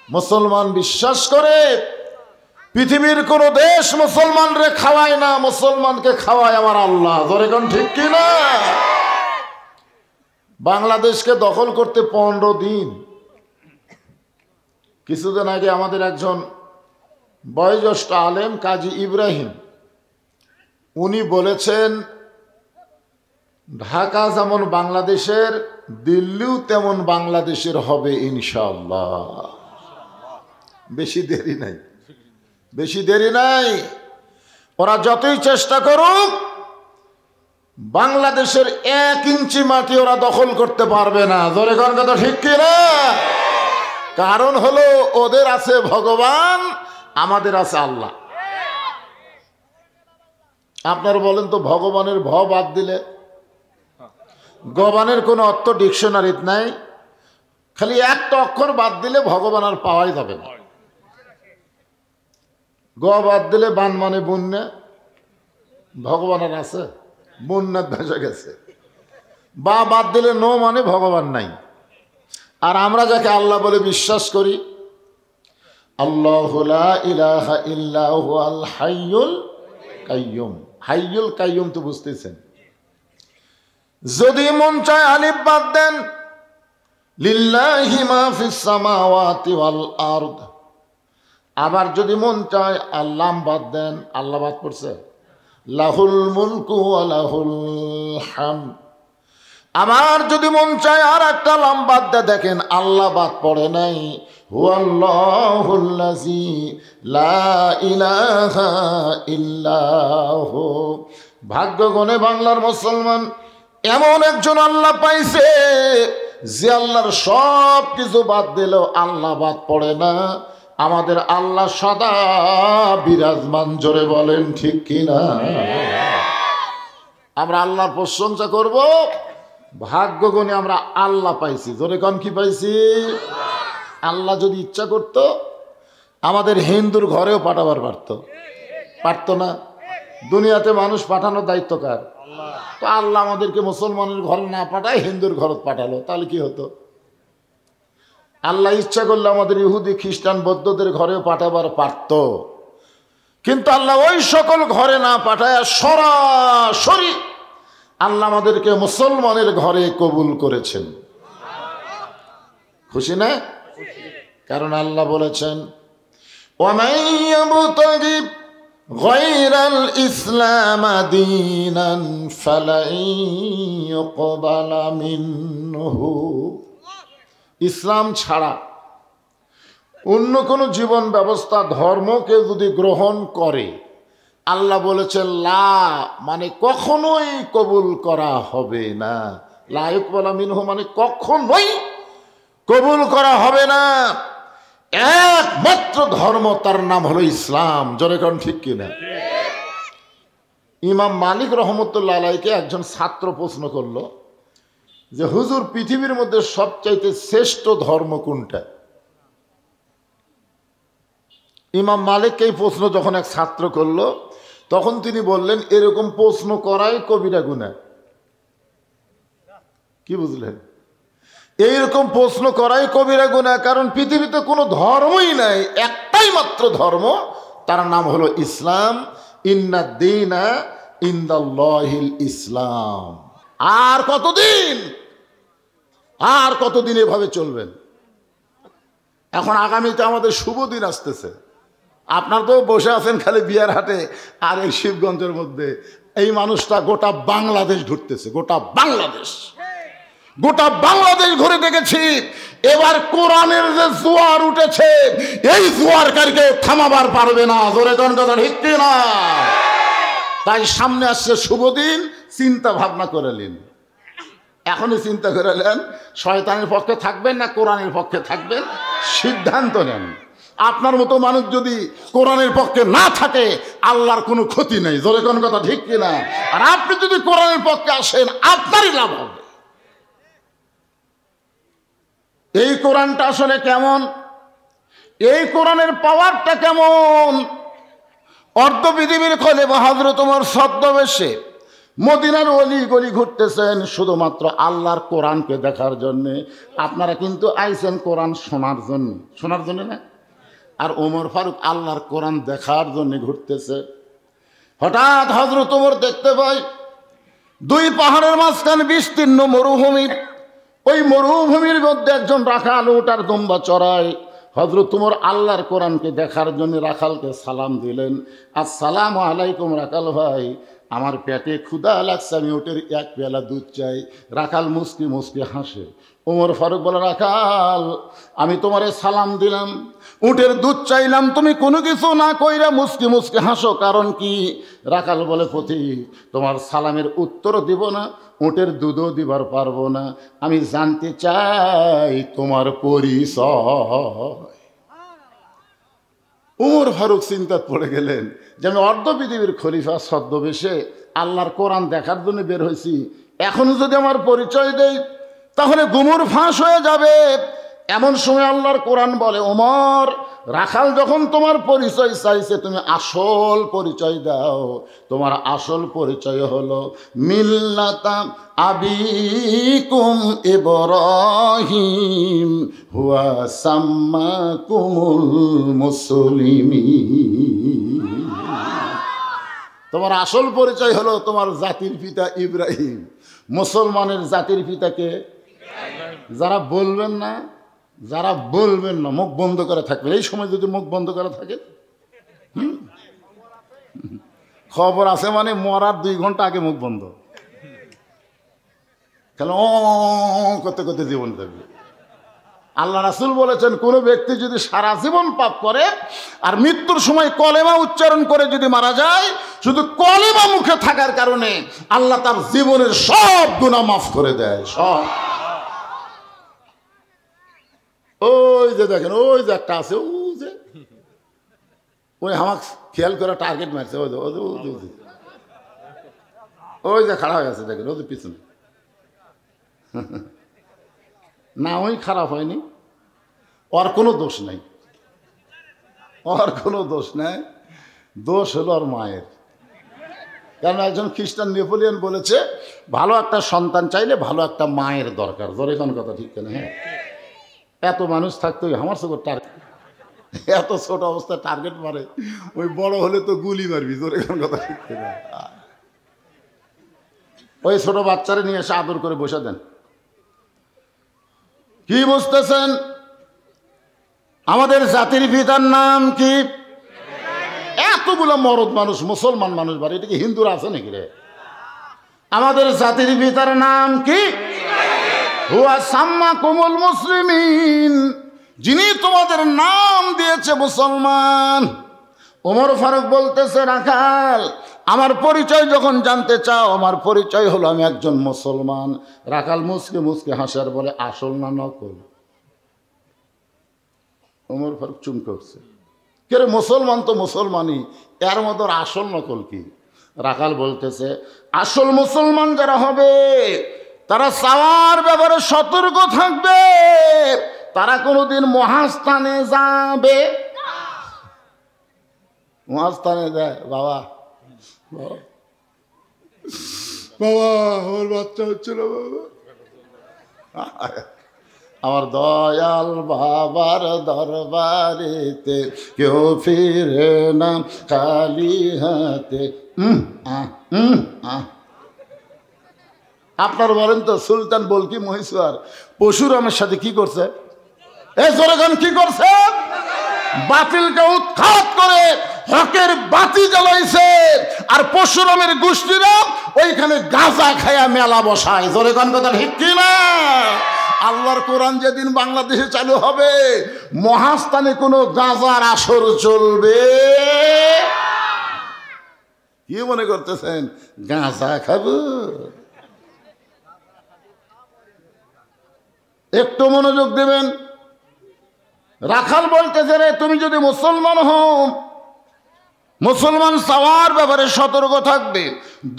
মুসলমান বিশ্বাস করে পৃথিবীর কোন দেশ মুসলমানরে খাওয়ায় না, মুসলমানকে খাওয়ায় আমার আল্লাহ। ধরে কোন ঠিক কিনা? বাংলাদেশকে দখল করতে 15 দিন। কিছুদিন আগে আমাদের একজন বয়োজ্যেষ্ঠ আলেম কাজী ইব্রাহিম, উনি বলেছেন ঢাকা যেমন বাংলাদেশের, দিল্লিও তেমন বাংলাদেশের হবে ইনশাআল্লাহ। বেশি দেরি নাই, বেশি দেরি নাই। ওরা যতই চেষ্টা করুক বাংলাদেশের 1 ইঞ্চি মাটি ওরা দখল করতে পারবে না। ধরে কোন কথা ঠিক কিনা? কারণ হলো ওদের আছে ভগবান, আমাদের আছে আল্লাহ। আপনারা বলেন তো, ভগবানের ভ বাদ দিলে গবানের কোনো অর্থ ডিকশনারিতে নাই, খালি একটা অক্ষর বাদ দিলে ভগবান আর পাওয়াই যাবে না। গ বাদ দিলে বান মানে বন্যা, ভগবান আর আছে? বন্যার ভেসে গেছে। বা বাদ দিলে নো মানে ভগবান নাই। আর আমরা যাকে আল্লাহ বলে বিশ্বাস করি, আল্লাহু লা ইলাহা ইল্লা হুয়াল হাইয়ুল কাইয়ুম। হাইয়ুল কাইয়ুম তো বুঝতেছেন। যদি মন চায় আলিফ বাদ দেন, লিল্লাহি মা ফিস সামাওয়াতি ওয়াল আরদ। আবার যদি মন চায় আল্লাহ বাদ দেন, আল্লাহ বাদ পড়ছে, লাহুল মুলকু ওয়া লাহুল হামদ। আমার যদি মন চায় আর একটা লাম বাদ দেয়, দেখেন আল্লাহ বাদ পড়ে নাই, হুয়াল্লাহুল্লাযী লা ইলাহা ইল্লাহু। ভাগ্য গণে বাংলার মুসলমান এমন একজন আল্লাহ পাইছে যে আল্লাহর সব কিছু বাদ দিলেও আল্লাহ বাদ পড়ে না। আমাদের আল্লাহ সদা বিরাজমান। জোরে বলেন ঠিক কিনা? আমরা আল্লাহর প্রশংসা করব। ভাগ্য গুণে আমরা আল্লাহ পাইছি। জোরে কোন কি পাইছি? আল্লাহ যদি ইচ্ছা করত আমাদের হিন্দুর ঘরেও পাঠাবার পারত না? দুনিয়াতে মানুষ পাঠানোর দায়িত্ব কার? তো আল্লাহ আমাদেরকে মুসলমানের ঘরে না পাঠায় হিন্দুর ঘরে পাঠালো, তাহলে কি হতো? আল্লাহ ইচ্ছা করলে আমাদের ইহুদি খ্রিস্টান বৌদ্ধদের ঘরেও পাঠাবার পারত, কিন্তু আল্লাহ ওই সকল ঘরে না পাঠায় সরাসরি আল্লাহ আমাদেরকে মুসলমানের ঘরে কবুল করেছেন। খুশি না? কারণ আল্লাহ বলেছেন, ওয়ামান ইয়াবতাগি গায়রাল ইসলাম দীনান ফালান ইউকবালা মিনহু। ইসলাম ছাড়া অন্য কোনো জীবন ব্যবস্থা ধর্মকে যদি গ্রহণ করে, আল্লাহ বলেছেন লা মানে কখনোই কবুল করা হবে না। লা ইউকবালা মিনহু মানে কখনোই কবুল করা হবে না। একমাত্র ধর্ম, তার নাম হলো ইসলাম। জোরে কোন ঠিক কিনা? ইমাম মালিক রহমতুল্লাহ আলাইকে একজন ছাত্র প্রশ্ন করলো যে হুজুর, পৃথিবীর মধ্যে সবচাইতে শ্রেষ্ঠ ধর্ম কোনটা? ইমাম মালিককে এই প্রশ্ন যখন এক ছাত্র করলো, তখন তিনি বললেন, এরকম প্রশ্ন করাই কবিরা গুনাহ। কি বুঝলেন? এইরকম প্রশ্ন করাই কবিরা গুনাহ। কারণ পৃথিবীতে কোনো ধর্মই নাই, একটাই মাত্র ধর্ম, তার নাম হলো ইসলাম। ইন্নাদ দীনা ইনদাল্লাহিল ইসলাম। আর কতদিন এভাবে চলবেন? এখন আগামীতে আমাদের শুভ দিন আসতেছে। আপনার তো বসে আছেন খালি বিয়ার হাটে আর এই শিবগঞ্জের মধ্যে। এই মানুষটা গোটা বাংলাদেশ ঘুরতেছে, গোটা বাংলাদেশ ঘুরে দেখেছি। এবার কোরআনের যে জোয়ার উঠেছে, এই জোয়ারকারকে থামাবার পারবে না। জোরে কোন কথা ঠিক না? তাই সামনে আসছে শুভ দিন, চিন্তা ভাবনা করে নিন। এখনই চিন্তা করে নেন, শয়তানের পক্ষে থাকবেন না কোরআনের পক্ষে থাকবেন, সিদ্ধান্ত নেন। আপনার মতো মানুষ যদি কোরআনের পক্ষে না থাকে, আল্লাহর কোনো ক্ষতি নেই। জোরে কোন কথা ঠিক কিনা? আর আপনি যদি কোরআনের পক্ষে আসেন, আপনারই লাভ হবে। এই কোরআনটা আসলে কেমন? এই কোরআনের পাওয়ারটা কেমন? অর্ধ পৃথিবীর খলিফা হযরত ওমর ছদ্মবেশে মদিনার অলি গলি ঘুরতেছেন শুধুমাত্র আল্লাহর কোরআনকে দেখার জন্যে। আপনারা কিন্তু আইছেন কোরআন শোনার জন্য না। আর ওমর ফারুক আল্লাহর কোরআন দেখার জন্য ঘুরতেছে। হঠাৎ হযরত ওমর দেখতে পাই দুই পাহাড়ের মাঝখানে বিস্তীর্ণ মরুভূমি। ওই মরুভূমির মধ্যে একজন রাখাল উট আর দুম্বা চড়ায়। হযরত ওমর আল্লাহর কোরআনকে দেখার জন্য রাখালকে সালাম দিলেন, আসসালামু আলাইকুম রাখাল ভাই, আমার পেটে ক্ষুধা লাগছে, আমি উটের এক পেয়ালা দুধ চাই। রাখাল মুস্কি মুস্কি হাসে। ওমর ফারুক বলে, রাখাল আমি তোমারে সালাম দিলাম, উটের দুধ চাইলাম, তুমি কোনো কিছু না কইরা মুস্কি মুস্কি হাসো, কারণ কি? রাখাল বলে, পথিক তোমার সালামের উত্তর দিব না, উটের দুধও দিবার পারবো না, আমি জানতে চাই তোমার পরিচয়। ওমর ফারুক চিন্তাত পড়ে গেলেন যে আমি অর্ধ পৃথিবীর খলিফা ছদ্মবেশে আল্লাহর কোরআন দেখার জন্য বের হয়েছি, এখন যদি আমার পরিচয় দেই তাহলে গুমর ফাঁস হয়ে যাবে। এমন সময় আল্লাহর কোরআন বলে, ওমর রাখাল যখন তোমার পরিচয় চাইছে তুমি আসল পরিচয় দাও। তোমার আসল পরিচয় হলো মিল্লাতা আবিকুম ইব্রাহিম হুয়া সাম্মাকুমুল মুসলিমিন। তোমার আসল পরিচয় হলো তোমার জাতির পিতা ইব্রাহিম। মুসলমানের জাতির পিতাকে যারা বলবেন না, মুখ বন্ধ করে থাকবেন। এই সময় যদি মুখ বন্ধ করে থাকে, খবর আছে মানে মরার 2 ঘন্টা আগে মুখ বন্ধ, কেন করতে করতে জীবন যাবে। আল্লাহ রাসূল বলেছেন, কোনো ব্যক্তি যদি সারা জীবন পাপ করে আর মৃত্যুর সময় কলেমা উচ্চারণ করে যদি মারা যায়, শুধু কলেমা মুখে থাকার কারণে আল্লাহ তার জীবনের সব গুনাহ মাফ করে দেয়, সব। ওই যে দেখেন, ওই যে একটা আছে, ওই আমাকে খেয়াল করে টার্গেট মারছে, ওই যে খারাপ হয়ে আছে, দেখেন ওদের পিছনে। না, ওই খারাপ হয়নি, ওর কোনো দোষ নাই, দোষ হলো ওর মায়ের। কারণ একজন খ্রিস্টান নেপোলিয়ন বলেছে, ভালো একটা সন্তান চাইলে ভালো একটা মায়ের দরকার। জোরে কোন কথা, ঠিক কেন? হ্যাঁ, এত মানুষ থাকতো আমার চোখের টার্গেট, এত ছোট অবস্থায় টার্গেট মারে, ওই বড় হলে তো গুলি মারবি। জোরে কোন কথা, ঠিক কেন? ওই ছোট বাচ্চারে নিয়ে এসে আদর করে বসে দেন। কি বুঝতেছেন? আমাদের জাতির পিতার নাম কি? এতগুলো মরদ মানুষ, মুসলমান মানুষ বাড়ি, এটা কি হিন্দুরা আছে নাকি রে? আমাদের জাতির পিতার নাম কি? হুয়া সাম্মাকুমুল মুসলিমিন, যিনি তোমাদের নাম দিয়েছে মুসলমান। ওমর ফারুক বলতেছে, রাখাল আমার পরিচয় যখন জানতে চাও, আমার পরিচয় হলো আমি একজন মুসলমান। রাখাল মুসকে মুসকে হাসার বলে, আসল না নকল? ওমর ফারুক চুমকে উঠছে, কে রে, মুসলমান তো মুসলমানই, এর মধ্যে আসল নকল কি? রাখাল বলতেছে, আসল মুসলমান যারা হবে তারা চাওয়ার ব্যাপারে সতর্ক থাকবে, তারা কোনোদিন মহাস্থানে যাবে। মহাস্থানে যায় বাবা, বাবা আমার বাচ্চা হচ্ছিল, বাবা আমার দয়াল বাবার দরবারেতে কেউ ফিরে না খালি হাতে। আপনার বলেন তো, সুলতান বলকি মহীশূর পরশুরামের সাথে কি করছে? এই জোরেগান কি করছে? বাতিলকে উৎখাত করে হকের বাতি জ্বালাইছে। আর পরশুরামের গোষ্ঠীরা ওইখানে গাঁজা খায়া মেলা বসায়। জোরেগান কথা ঠিক কি না? আল্লাহর কোরআন যেদিন বাংলাদেশে চালু হবে, মহাস্থানে কোনো গাঁজার আসর চলবে? কি মনে করতেছেন গাঁজা খাবো? একটু মনোযোগ দেবেন। রাখাল বলতেছে, রে তুমি যদি মুসলমান হও, মুসলমান চাওয়ার ব্যাপারে সতর্ক থাকবে।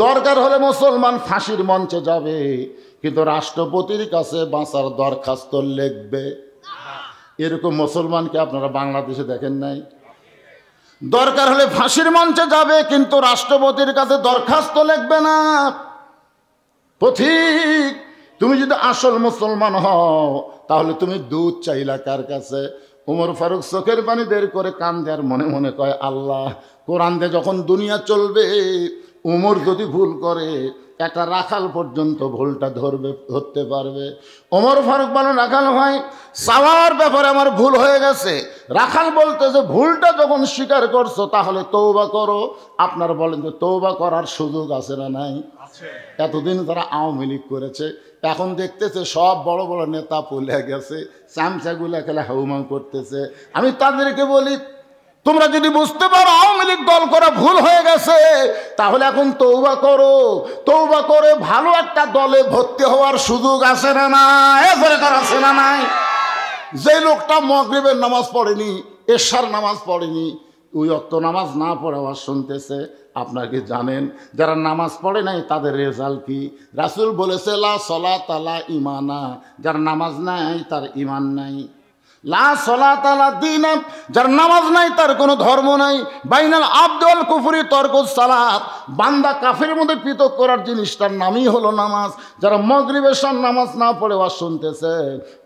দরকার হলে মুসলমান ফাঁসির মঞ্চে যাবে, কিন্তু রাষ্ট্রপতির কাছে বাঁচার দরখাস্ত লিখবে। এরকম মুসলমানকে আপনারা বাংলাদেশে দেখেন নাই? দরকার হলে ফাঁসির মঞ্চে যাবে, কিন্তু রাষ্ট্রপতির কাছে দরখাস্ত লিখবে না। পথিক, তুমি যদি আসল মুসলমান হও তাহলে তুমি দুধ চাইলা কার কাছে? উমর ফারুক চোখের পানি বের করে কান্দে আর মনে মনে কয়, আল্লাহ, কোরআন দিয়ে যখন দুনিয়া চলবে, উমর যদি ভুল করে একটা রাখাল পর্যন্ত ভুলটা ধরতে পারবে। ওমর ফারুক বলেন, রাখাল ভাই, চাওয়ার ব্যাপারে আমার ভুল হয়ে গেছে। রাখাল বলতেছে, ভুলটা যখন স্বীকার করছো তাহলে তওবা করো। আপনার বলেন যে তওবা করার সুযোগ আছে না নাই? এতদিন তারা আওয়ামী লীগ করেছে, এখন দেখতেছে সব বড় বড় নেতা পলে গেছে, চামচাগুলা খেলে হাউমাউ করতেছে। আমি তাদেরকে বলি, তোমরা যদি বুঝতে পারো আওয়ামী লীগ দল করা ভুল হয়ে গেছে, তাহলে এখন তওবা করো। তওবা করে ভালো একটা দলে ভর্তি হওয়ার সুযোগ আছে না নাই? আছে না নাই? যে লোকটা মাগরিবের নামাজ পড়েনি, এশার নামাজ পড়েনি, ওই ওয়াক্ত নামাজ না পড়ে আওয়াজ শুনতেছে, আপনারা কি জানেন যারা নামাজ পড়ে নাই তাদের রেজাল্ট কি? রাসূল বলেছে, লা সলাতা লা ঈমানা, যার নামাজ নাই তার ঈমান নাই। লা সলাতা লা দীনা, যার নামাজ নাই তার কোনো ধর্ম নাই। বাইনাল আবদ ওয়াল কুফরি তরকুস সালাত, বান্দা কাফের মধ্যে পৃথক করার জিনিসটার নামই হলো নামাজ। যারা মাগরিব এশার নামাজ না পড়ে ওয়াজ শুনতেছে,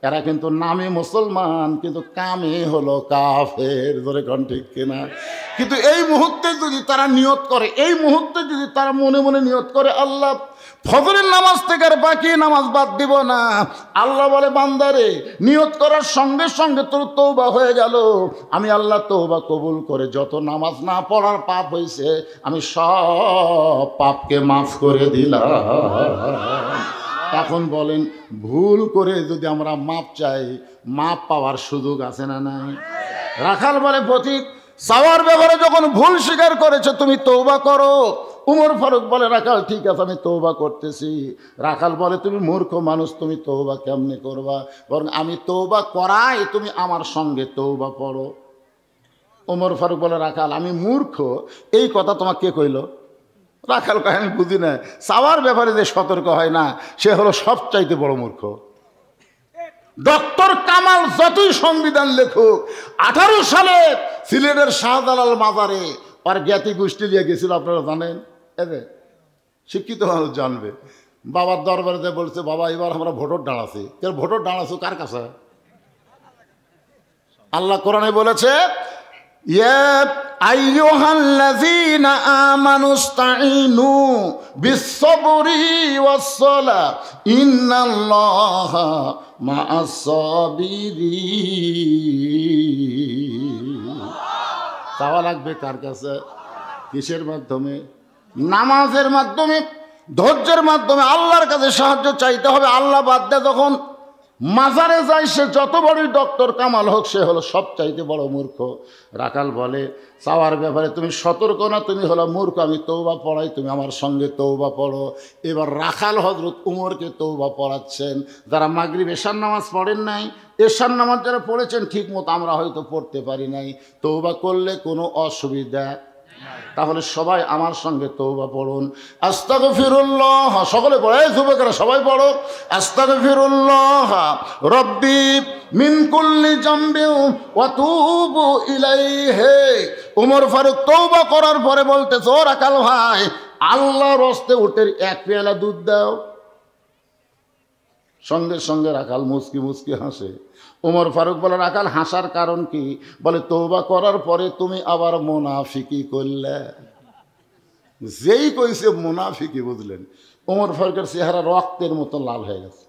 এরা কিন্তু নামে মুসলমান কিন্তু কামে হলো কাফের। ধরে কোন ঠিক কিনা? কিন্তু এই মুহূর্তে যদি তারা নিয়ত করে, এই মুহূর্তে যদি তারা মনে মনে নিয়ত করে, আল্লাহ ফজরের নামাজ থেকে আর বাকি নামাজ বাদ দিব না, আল্লাহ বলে, বান্দারে, নিয়ত করার সঙ্গে সঙ্গে তোর তওবা হয়ে গেল, আমি আল্লাহ তওবা কবুল করে যত নামাজ না পড়ার পাপ হয়েছে আমি সব পাপকে মাফ করে দিলাম। এখন বলেন, ভুল করে যদি আমরা মাপ চাই, মাপ পাওয়ার সুযোগ আছে না নাই? রাখাল বলে, পথিক, চাওয়ার ব্যাপারে যখন ভুল স্বীকার করেছে তুমি তওবা করো। উমর ফারুক বলে, রাখাল ঠিক আছে, আমি তওবা করতেছি। রাখাল বলে, তুমি মূর্খ মানুষ, তুমি তওবা কেমনে করবা? বরং আমি তওবা করাই, তুমি আমার সঙ্গে তওবা পড়ো। উমর ফারুক বলে, রাখাল, আমি মূর্খ এই কথা তোমাকে কে কইল? রাখাল কয়, আমি বুঝি না, চাওয়ার ব্যাপারে যে সতর্ক হয় না সে হলো সবচাইতে বড় মূর্খ। ডক্টর কামাল যতই সংবিধান লেখুক, 18 সালে সিলেটের শাহজালাল মাজারে আর জ্ঞাতি গোষ্ঠী দিয়ে গেছিল, আপনারা জানেন? এদের শিক্ষিত মানুষ জানবে। বাবার দরবারে বলছে, বাবা এবার আমরা ভোটর দাঁড়াচ্ছি। ভোটর দাঁড়াচ্ছ কার কাছে? আল্লাহ কোরআনে বলেছে, ইয়া আইয়ুহাল্লাযীনা আমানুস্তাঈনু বিস-সাবরি ওয়াস-সালাহ ইন্নাল্লাহা মা'আস সাবিরিন। চাওয়া লাগবে কার কাছে? কিসের মাধ্যমে? নামাজের মাধ্যমে, ধৈর্যের মাধ্যমে আল্লাহর কাছে সাহায্য চাইতে হবে। আল্লাহ বাদ দিয়ে যখন মাজারে যায়, সে যত বড়ই ডক্টর কামাল হোক, সে হলো সবচাইতে বড় মূর্খ। রাখাল বলে, চাওয়ার ব্যাপারে তুমি সতর্ক না, তুমি হলো মূর্খ। আমি তওবা পড়াই, তুমি আমার সঙ্গে তওবা পড়ো। এবার রাখাল হযরত উমরকে তওবা পড়াচ্ছেন। যারা মাগরিব এশার নামাজ পড়েন নাই, এশার নামাজ যারা পড়েছেন ঠিক মতো, আমরা হয়তো পড়তে পারি নাই, তওবা করলে কোনো অসুবিধা। তাহলে সবাই আমার সঙ্গে তওবা পড়ুন। আস্তাগফিরুল্লাহ, সকলে পড়ে, যুবকেরা সবাই পড়ো। আস্তাগফিরুল্লাহ রব্বি মিন কুল্লি জামবিন ওয়া তুবু ইলাইহি। উমর ফারুক তওবা করার পরে বলতেছে, ও রাখাল ভাই, আল্লাহর রাস্তে উটের এক পেয়ালা দুধ দাও। সঙ্গে সঙ্গে রাখাল মুচকি মুচকি হাসে। উমর ফারুক বলে, রাখাল হাসার কারণ কি? বলে, তওবা করার পরে তুমি আবার মুনাফিকি করলে। যেই কইছে মুনাফিকি, বুঝলেন, উমর ফারুকের চেহারা রক্তের মতো লাল হয়ে গেছে।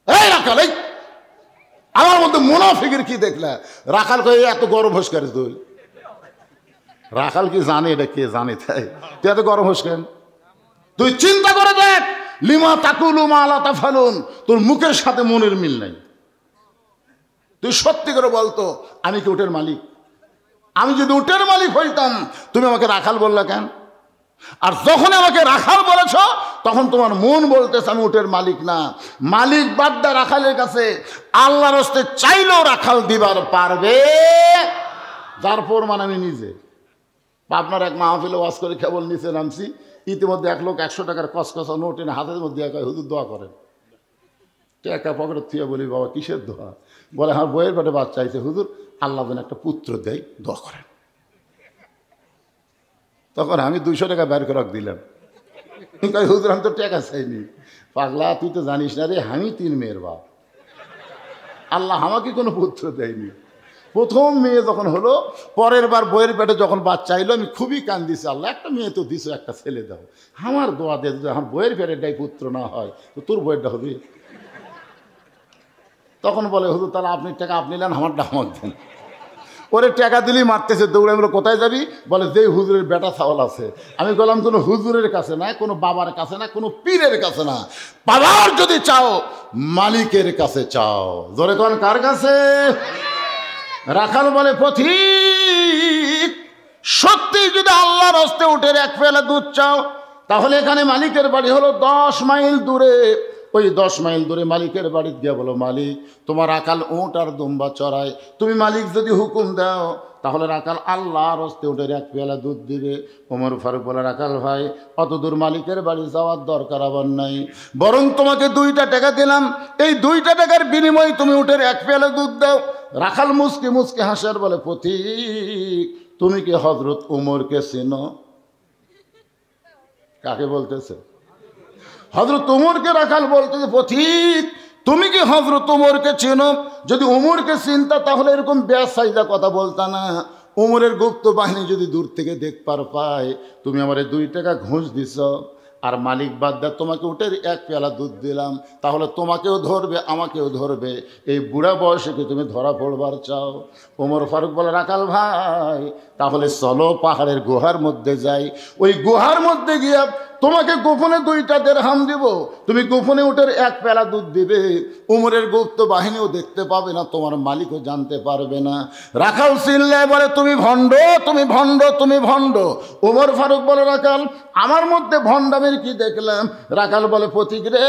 এই রাখাল, এই আমার মধ্যে মুনাফিকের কি দেখলে? রাখাল কয়ে, এত গরম হোস করে তুই? রাখাল কি জানে এটা কে জানে? তাই তুই এত গরম হোস কেন? তুই চিন্তা করে দেখ, লিমা তাকুলু মা লা তাফালুন, তোর মুখের সাথে মনের মিল নাই। তুই সত্যি করে বলতো, আমি কি উটের মালিক? আমি যদি উটের মালিক হইতাম, তুমি আমাকে রাখাল বললা কেন? আর যখন আমাকে রাখাল বলেছ, তখন তোমার মন বলতেছে আমি উটের মালিক না। মালিক বাদ্দা রাখালের কাছে আল্লাহর রাস্তে চাইলেও রাখাল দিবার পারবে, যার প্রমাণ আমি নিজে। আপনার এক মাহফিলে ওয়াজ করে কেবল নিচে নামছি, ইতিমধ্যে এক লোক 100 টাকার কসকসা নোট এনে হাতের মধ্যে কয়, হুজুর দোয়া করেন। টাকা পকেটে থুয়ে বলি, বাবা কিসের দোয়া? বলে, আমার বইয়ের পেটে বাচ্চা চাইছে, হুজুর আল্লাহ যেন একটা পুত্র দেয়, দোয়া করেন। তখন আমি 200 টাকা বের করে দিলাম। হুজুর আমি তো টাকা চাইনি। পাগলা তুই তো জানিস না রে, আমি 3 মেয়ের বাপ। আল্লাহ আমাকে কোনো পুত্র দেয়নি। প্রথম মেয়ে যখন হলো, পরের বার বইয়ের পেটে যখন বাচ্চা এলো, আমি খুবই কান্দিছি, আল্লাহ একটা মেয়ে তো দিছো, একটা ছেলে দাও। আমার দোয়া দিয়ে যদি আমার বইয়ের পেটেটাই পুত্র না হয় তো তোর বইয়েরটা হবে। তখন বলে হুজুর তাহলে আপনি টাকা আপনি নেন, আমারটা আমার দেন। ওরে টাকা দিলেই মারতেছে, দৌড়ে বলে কোথায় যাবি? বলে যেই হুজুরের বেটা ছাওয়াল আছে। আমি বললাম কোনো হুজুরের কাছে না, কোনো বাবার কাছে না, কোনো পীরের কাছে না, বাবার যদি চাও মালিকের কাছে চাও। জোরে কোন কার কাছে? রাখাল বলে পথিক সত্যি যদি আল্লাহর হস্তে উঠে 1 পেয়ালা দুধ চাও, তাহলে এখানে মালিকের বাড়ি হলো 10 মাইল দূরে। ওই 10 মাইল দূরে মালিকের বাড়িতে গিয়ে বলো, মালিক তোমার রাখাল উট আর দুম্বা চড়ায়, তুমি মালিক যদি হুকুম দাও তাহলে রাখাল আল্লাহর হস্তে উঠে 1 পেয়ালা দুধ দিবে। ওমর ফারুক বলে, রাখাল ভাই অত দূর মালিকের বাড়ি যাওয়ার দরকার আবার নাই, বরং তোমাকে 2টা টাকা দিলাম, এই 2টা টাকার বিনিময়ে তুমি উঠে 1 পেয়ালা দুধ দাও। রাখাল মুসকে মুসকে হাসার বলে, পথিক তুমি কি হযরত উমরকে চেনো? কাকে বলতেছে? হযরত উমরকে রাখাল বলতেছে, পথিক তুমি কি হযরত উমরকে চেনো? যদি উমরকে চিনতা তাহলে এরকম বেসাইদা কথা বলতা না। উমরের গুপ্ত বাহিনী যদি দূর থেকে দেখবার পায় তুমি আমার 2 টাকা ঘুষ দিছ, আর মালিক বাদ দা তোমাকে উঠে 1 পেয়ালা দুধ দিলাম, তাহলে তোমাকেও ধরবে আমাকেও ধরবে। এই বুড়া বয়সে কি তুমি ধরা পড়বার চাও? ওমর ফারুক বলে, রাখাল ভাই তাহলে চলো পাহাড়ের গুহার মধ্যে যাই, ওই গুহার মধ্যে গিয়া তোমাকে গোপনে 2টা দিরহাম দিব, তুমি গোপনে উঠে 1 পেয়ালা দুধ দিবে, উমরের গুপ্ত বাহিনীও দেখতে পাবে না, তোমার মালিকও জানতে পারবে না। রাখাল চিল্লায় বলে, তুমি ভণ্ড, তুমি ভণ্ড, তুমি ভণ্ড। ওমর ফারুক বলে, রাখাল আমার মধ্যে ভণ্ডামের কি দেখলাম? রাখাল বলে, পথিক রে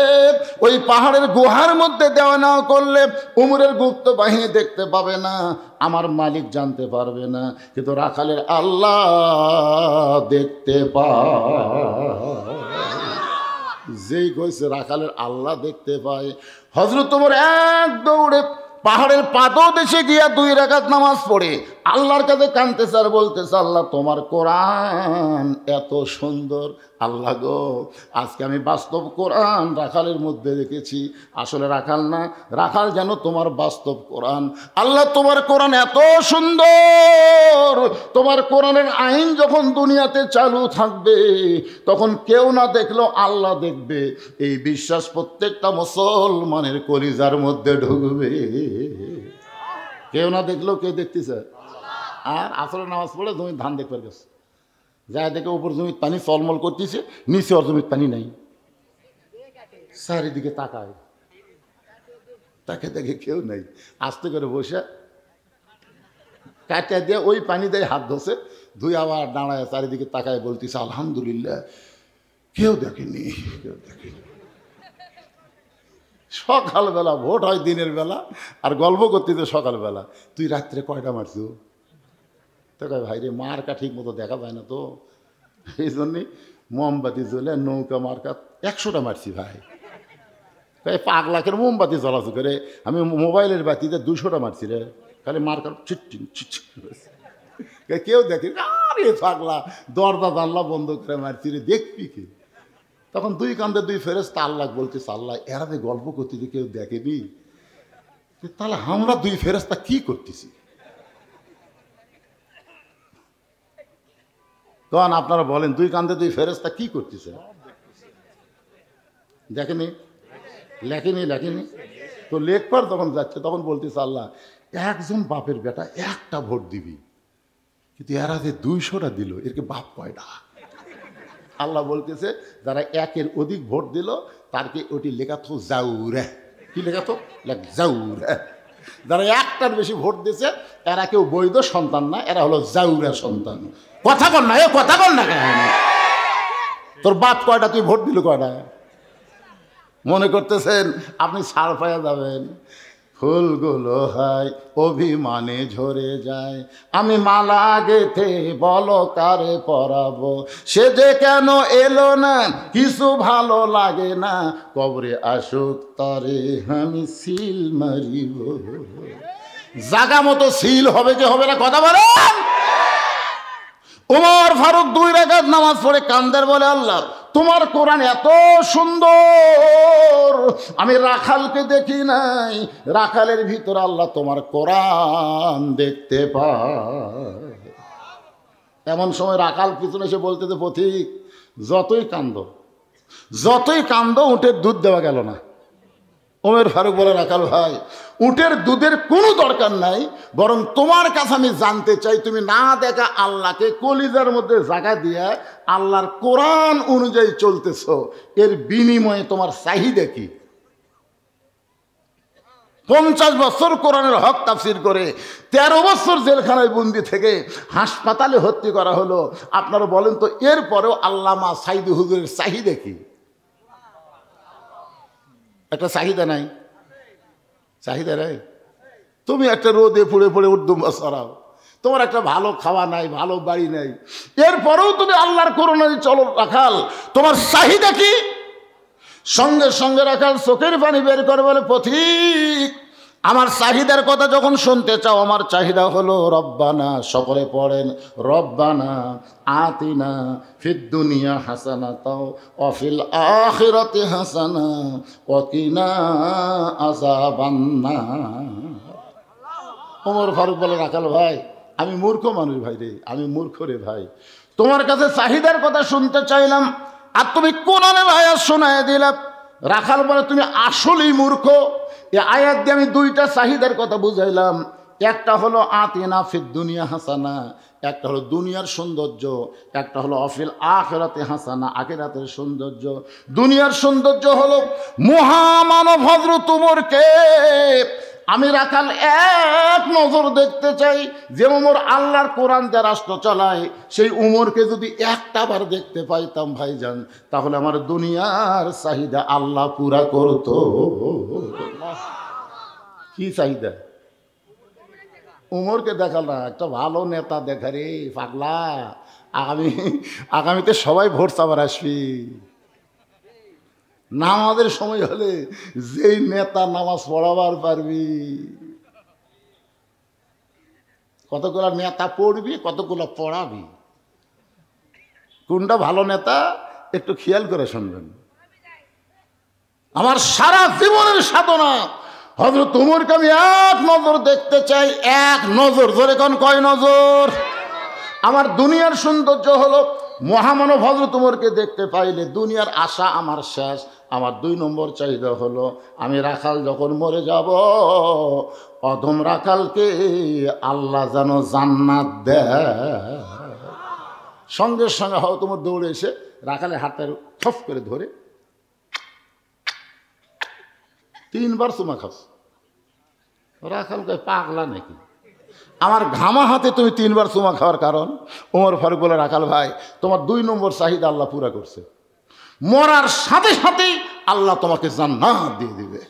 ওই পাহাড়ের গুহার মধ্যে দেওয়া নেওয়া করলে উমরের গুপ্ত বাহিনী দেখতে পাবে না, আমার মালিক জানতে পারবে না, কিন্তু রাখালের আল্লাহ দেখতে পায়। যেই কইছে রাখালের আল্লাহ দেখতে পায়, হযরত ওমর এক দৌড়ে পাহাড়ের পাদদেশে গিয়া 2 রাকাত নামাজ পড়ে আল্লাহর কাছে কাঁদতেছে আর বলতেছে, আল্লাহ তোমার কোরআন এত সুন্দর, আল্লাহ গো আজকে আমি বাস্তব কোরআন রাখালের মধ্যে দেখেছি, আসলে রাখাল না, রাখাল যেন তোমার বাস্তব কোরআন। আল্লাহ তোমার কোরআন এত সুন্দর, তোমার কোরআনের আইন যখন দুনিয়াতে চালু থাকবে তখন কেউ না দেখলেও আল্লাহ দেখবে, এই বিশ্বাস প্রত্যেকটা মুসলমানের কলিজার মধ্যে ঢুকবে। কেউ না দেখলেও কে দেখতেছে? আর আসরের নামাজ পড়ে জমির ধান দেখবার গেছে, যায় দেখে উপর জমির পানি চলমল করতেছে, নিচে ওর জমির পানি নাই, চারিদিকে তাকায়, তাকে দেখে কেউ নাই, আস্তে করে বসে কাটিয়া দিয়ে ওই পানি দিয়ে হাত ধসে ধুই আবার দাঁড়ায় চারিদিকে তাকায় বলতেছে, আলহামদুলিল্লাহ কেউ দেখেনি, কেউ দেখেনি। সকালবেলা ভোট হয় দিনের বেলা, আর গল্প করতেছে সকালবেলা, তুই রাত্রে কয়টা মারছো? তো কয় ভাই রে মার্কা ঠিক মতো দেখা যায় না তো, এই জন্যে মোমবাতি জ্বলে নৌকা মার্কা 100টা মারছি ভাই। তাই 5 লাখের মোমবাতি জ্বলাচু করে আমি মোবাইলের বাতিতে 200টা মারছি রে, খালি মার্কার চিটচিন চিটচিন। কেউ দেখে আরে পাগলা দরজা জানলা বন্ধ করে মারছি রে, দেখবি কি? তখন 2 কান্দে 2 ফেরেশতা আল্লাহ বলতেছে, আল্লাহ এরা যে গল্প করতেছে কেউ দেখেনি, তাহলে আমরা 2 ফেরেশতা কি করতেছি? তখন আপনারা বলেন 2 কান্দে 2 ফেরেশতা কি করতেছে? দেখেনি, লেখেনি, লেখেনি তো লেখবার তখন যাচ্ছে, তখন বলতেছে আল্লাহ একজন বাপের বেটা 1টা ভোট দিবি, কিন্তু এরা যে 200টা দিল, এরকে বাপ কয়টা? আল্লাহ বলতেছে যারা 1-এর অধিক ভোট দিল তারকে ওটি লেখা তো জাউরে, কি লেখা তো জাউরে। যারা 1টার বেশি ভোট দিয়েছে এরা কেউ বৈধ সন্তান না, এরা হলো জাউরা সন্তান। কথা বল না, এ কথা বল না, তোর বাপ কয়টা, তুই ভোট দিল কয়টা? মনে করতেছেন আপনি ছাড় পাইয়া যাবেন? ফুলগুলো হয় অভিমানে ঝরে যায়, আমি মালা গেথে বলো কারে পরাবো, সে যে কেন এলো না কিছু ভালো লাগে না, কবরে আসুক তারে আমি সিল মারিব। জাগা মতো সিল হবে কি হবে না কথা বলেন? ওমর ফারুক 2 রাকাত নামাজ পড়ে কান্দার বলে, আল্লাহ তোমার কোরআন এত সুন্দর, আমি রাখালকে দেখি নাই, রাখালের ভিতরে আল্লাহ তোমার কোরআন দেখতে পায়। এমন সময় রাখাল পিছনে এসে বলতে, পথিক যতই কান্দ উটের দুধ দেওয়া গেল না। ওমর ফারুক বলে, রাখাল ভাই, উটের দুধের কোনো দরকার নাই, বরং তোমার কাছে আমি জানতে চাই, তুমি না দেখা আল্লাহকে কলিজার মধ্যে জায়গা দিয়া আল্লাহর কোরআন অনুযায়ী চলতেছ, এর বিনিময়ে তোমার চাহিদা কি? 50 বছর কোরআনের হক তাফসির করে 13 বছর জেলখানায় বন্দি থেকে হাসপাতালে ভর্তি করা হলো। আপনারা বলেন তো, এরপরেও আল্লামা সাইদি হুজুরের চাহিদা কি? একটা চাহিদা নাই? চাহিদা নাই? তুমি একটা রোদে পুড়ে পুড়ে উর্দু সরাও, তোমার একটা ভালো খাওয়া নাই, ভালো বাড়ি নাই, এরপরেও তুমি আল্লাহর কোরআন চলো। রাখাল, তোমার চাহিদা কি? সঙ্গে সঙ্গে রাখাল চোখের পানি বের করে বলে, পথিক আমার চাহিদার কথা যখন শুনতে চাও, আমার চাহিদা হলো রব্বানা, সকলে পড়েন, রব্বানা আতিনা ফিদ দুনিয়া হাসানাতাও ওয়া ফিল আখিরাতি হাসানা ওয়া কিনা আযাবান্নার। ওমর ফারুক বলে, রাখাল ভাই, আমি মূর্খ মানুষ ভাই রে, আমি মূর্খ রে ভাই, তোমার কাছে চাহিদার কথা শুনতে চাইলাম আর তুমি কোরআনের আয়াত শোনায় দিলে। রাখাল বলে, তুমি আসলেই মূর্খ। এই আয়াত দিয়ে আমি 2টা চাহিদার কথা বুঝাইলাম, একটা হলো আতিনা ফিদ দুনিয়া হাসানা, একটা হলো দুনিয়ার সৌন্দর্য, একটা হলো অফিল আখিরাতে হাসানা, আখিরাতের সৌন্দর্য। দুনিয়ার সৌন্দর্য হলো মহামানব হযরত উমরকে আমি রাখাল এক নজর দেখতে চাই। যে উমর আল্লাহর কোরআন দিয়ে রাষ্ট্র চালায়, সেই উমরকে যদি একটা বার দেখতে পাইতাম ভাইজান, তাহলে আমার দুনিয়ার চাহিদা আল্লাহ পুরা করত। কি চাহিদা? উমরকে দেখাল না, একটা ভালো নেতা দেখা রে পাগলা, আগামীতে সবাই ভোট চাবার আসবি। নামাজের সময় হলে যেই নেতা নামাজ পড়াবার পারবি, কতগুলো নেতা পড়বি, কতগুলো পড়াবি, কোনটা ভালো নেতা একটু খেয়াল করে শুনবেন। আমার সারা জীবনের সাধনা হযরত উমরকে আমি এক নজর দেখতে চাই, এক নজর। ধরে কোন কয় নজর? আমার দুনিয়ার সৌন্দর্য হলো মহামানব হযরত উমরকে দেখতে পাইলে দুনিয়ার আশা আমার শেষ। আমার 2 নম্বর চাহিদা হলো, আমি রাখাল যখন মরে যাব, অধম রাখালকে আল্লাহ যেন জান্নাত দেয়। সঙ্গে সঙ্গে হয়তো তোমার দৌড়ে এসে রাখালের হাতটা থপ করে ধরে 3 বার চুমা খাস। রাখাল কয়, পাগলা নাকি? আমার ঘামা হাতে তুমি 3 বার চুমা খাওয়ার কারণ? ওমর ফারুক বলে, রাখাল ভাই, তোমার 2 নম্বর চাহিদা আল্লাহ পুরা করছে, মরার সাথে সাথেই আল্লাহ তোমাকে জান্নাত দিয়ে দিবে।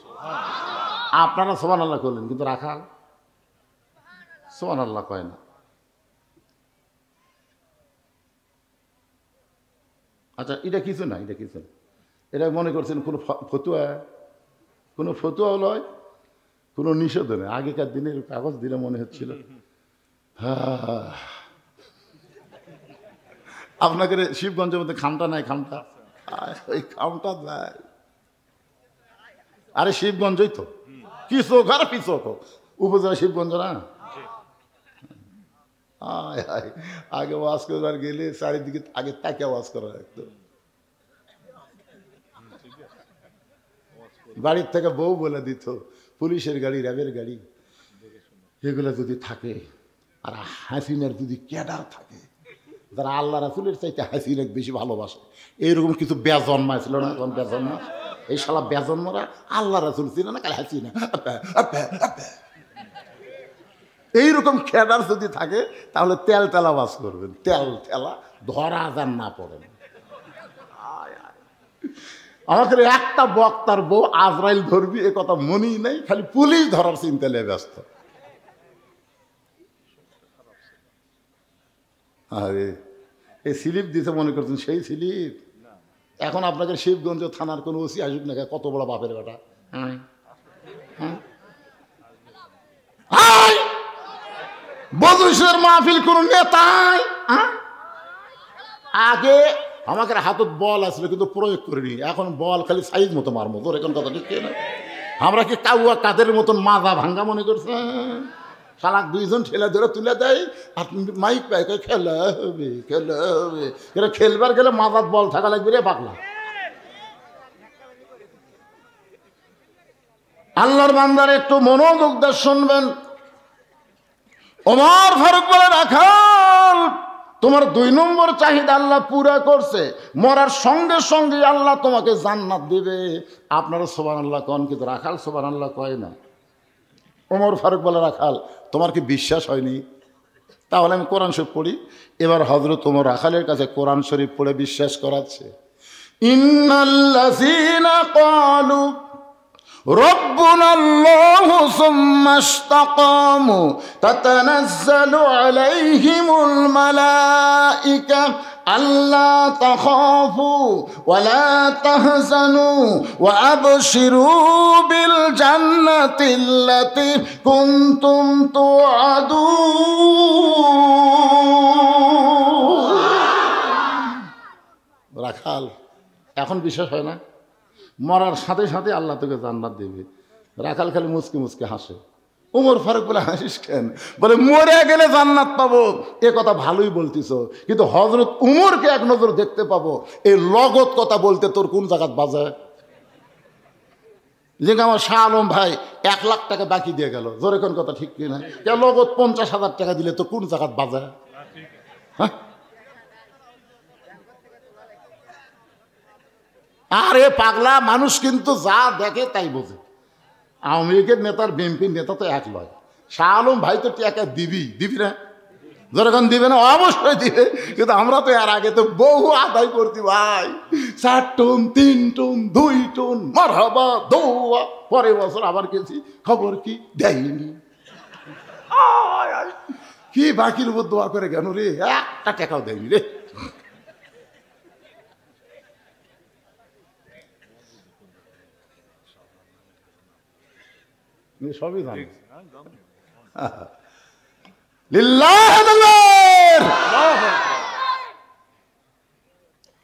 আপনারা সুবহানাল্লাহ করলেন, কিন্তু রাখাল সুবহানাল্লাহ কয় না। আচ্ছা, এটা কিছু না, এটা কিছু না, এটা মনে করছেন কোনো ফতুয়া, কোনো ফতুয়াও নয়, কোনো নিষেধ নেই। আগেকার দিনের কাগজ দিলে মনে হচ্ছিল আপনাকে শিবগঞ্জের মধ্যে খামটা নাই, খামটা, ওই খামটা নাই। আরে শিবগঞ্জই তো, কি চোখ আর কি চোখ, উপজেলা শিবগঞ্জ না। আগে ওয়াজ করবার গেলে চারিদিকে আগে তাকে ওয়াজ করা লাগতো। বাড়ির থেকে বউ বলে দিত, পুলিশের গাড়ি, র্যাবের গাড়ি, এগুলো যদি থাকে, আর হাসিনার যদি ক্যাডার থাকে, যারা আল্লাহ রাসূলের চাইতে হাসিনাকে বেশি ভালোবাসে, এইরকম কিছু বেজন্মা ছিল না? কোন বেজন্মা? এই শালা বেজন্মরা আল্লাহ রাসূল ছিল না, কালে হাসিনা। এইরকম ক্যাডার যদি থাকে, তাহলে তেল তেলা বাস করবেন, তেল তেলা, ধরা যান না পড়েন। আমাদের একটা বক্তার বউ আজরাইল ধরবি এ কথা মনেই নেই, খালি পুলিশ ধরার চিন্তা নিয়ে ব্যস্ত। আরে এই স্লিপ দিতে মনে করছেন সেই স্লিপ? এখন আপনাকে শিবগঞ্জ থানার কোনো ওসি আসুক না, কত বড় বাপের বেটা। বদরুশের মাহফিল কোন নেতাই আগে আমাকে হাতত বল আসলে কিন্তু প্রয়োগ করিনি, এখন বল খালি সাইজ মতো মারমো। তোর এখন কথা ঠিক না? আমরা কি কাউয়া কাদের মতন মাজা ভাঙ্গা মনে করছে? শালাক দুইজন ঠেলে ধরে তুলে দেয় আর মাইক পায় খেলা হবে খেলা হবে। এটা খেলবার গেলে মাজার বল থাকা লাগবে রে পাগলা। আল্লাহর বান্দার একটু মনোযোগ দিয়ে শুনবেন। ওমর ফারুক বলে, রাখাল তোমার 2 নম্বর চাহিদা আল্লাহ পুরা করছে, মরার সঙ্গে সঙ্গে আল্লাহ তোমাকে জান্নাত দিবে। আপনারা সুবহানাল্লাহ কন, কিন্তু রাখাল সুবহানাল্লাহ কয় না। ওমর ফারুক বলে, রাখাল তোমার কি বিশ্বাস হয়নি? তাহলে আমি কোরআন শরীফ পড়ি। এবার হযরত ওমর রাখালের কাছে কোরআন শরীফ পড়ে বিশ্বাস করাচ্ছে। ইন্নাল্লাযীনা ক্বালু ربنا الله ثم استقاموا تتنزل عليهم الملائكة ألا تخافوا ولا تحزنوا وأبشروا بالجنة التي كنتم توعدون। রাখাল এখন বিশ্বাস হয় না? মরার সাথে সাথে আল্লাহ তোকে জান্নাত দেবে। রাখাল খালি মুচকে মুচকে হাসে। ওমর ফারুক বলে, হাসিস কেন? বলে, মরে গেলে জান্নাত পাবো এ কথা ভালোই বলতিস, কিন্তু হযরত উমরকে এক নজর দেখতে পাবো, এই লগত কথা বলতে তোর কোন জায়গাত বাজায়? যে আমার শাহ আলম ভাই 1 লাখ টাকা বাকি দিয়ে গেল, জোরে কোন কথা ঠিক কিনা? লগত 50,000 টাকা দিলে তো কোন জায়গাত বাজায়? হ্যাঁ, আরে পাগলা, মানুষ কিন্তু যা দেখে তাই বোঝে। আওয়ামী লীগের নেতার বিএনপির নেতা তো এক লয়। শাহ আলম ভাই তো টাকা দিবি না? যখন দিবে না অবশ্যই দিবে, কিন্তু আমরা তো এর আগে তো বহু আদায় করছি ভাই। 4 টন 3 টন 2 টন মারহাবা দৌয়া, পরের বছর আবার গেছি, খবর কি দেয়নি। কি বাকির উপর দোয়া করে কেন রে? একটা টাকাও দেয়নি রে। সবই জানি।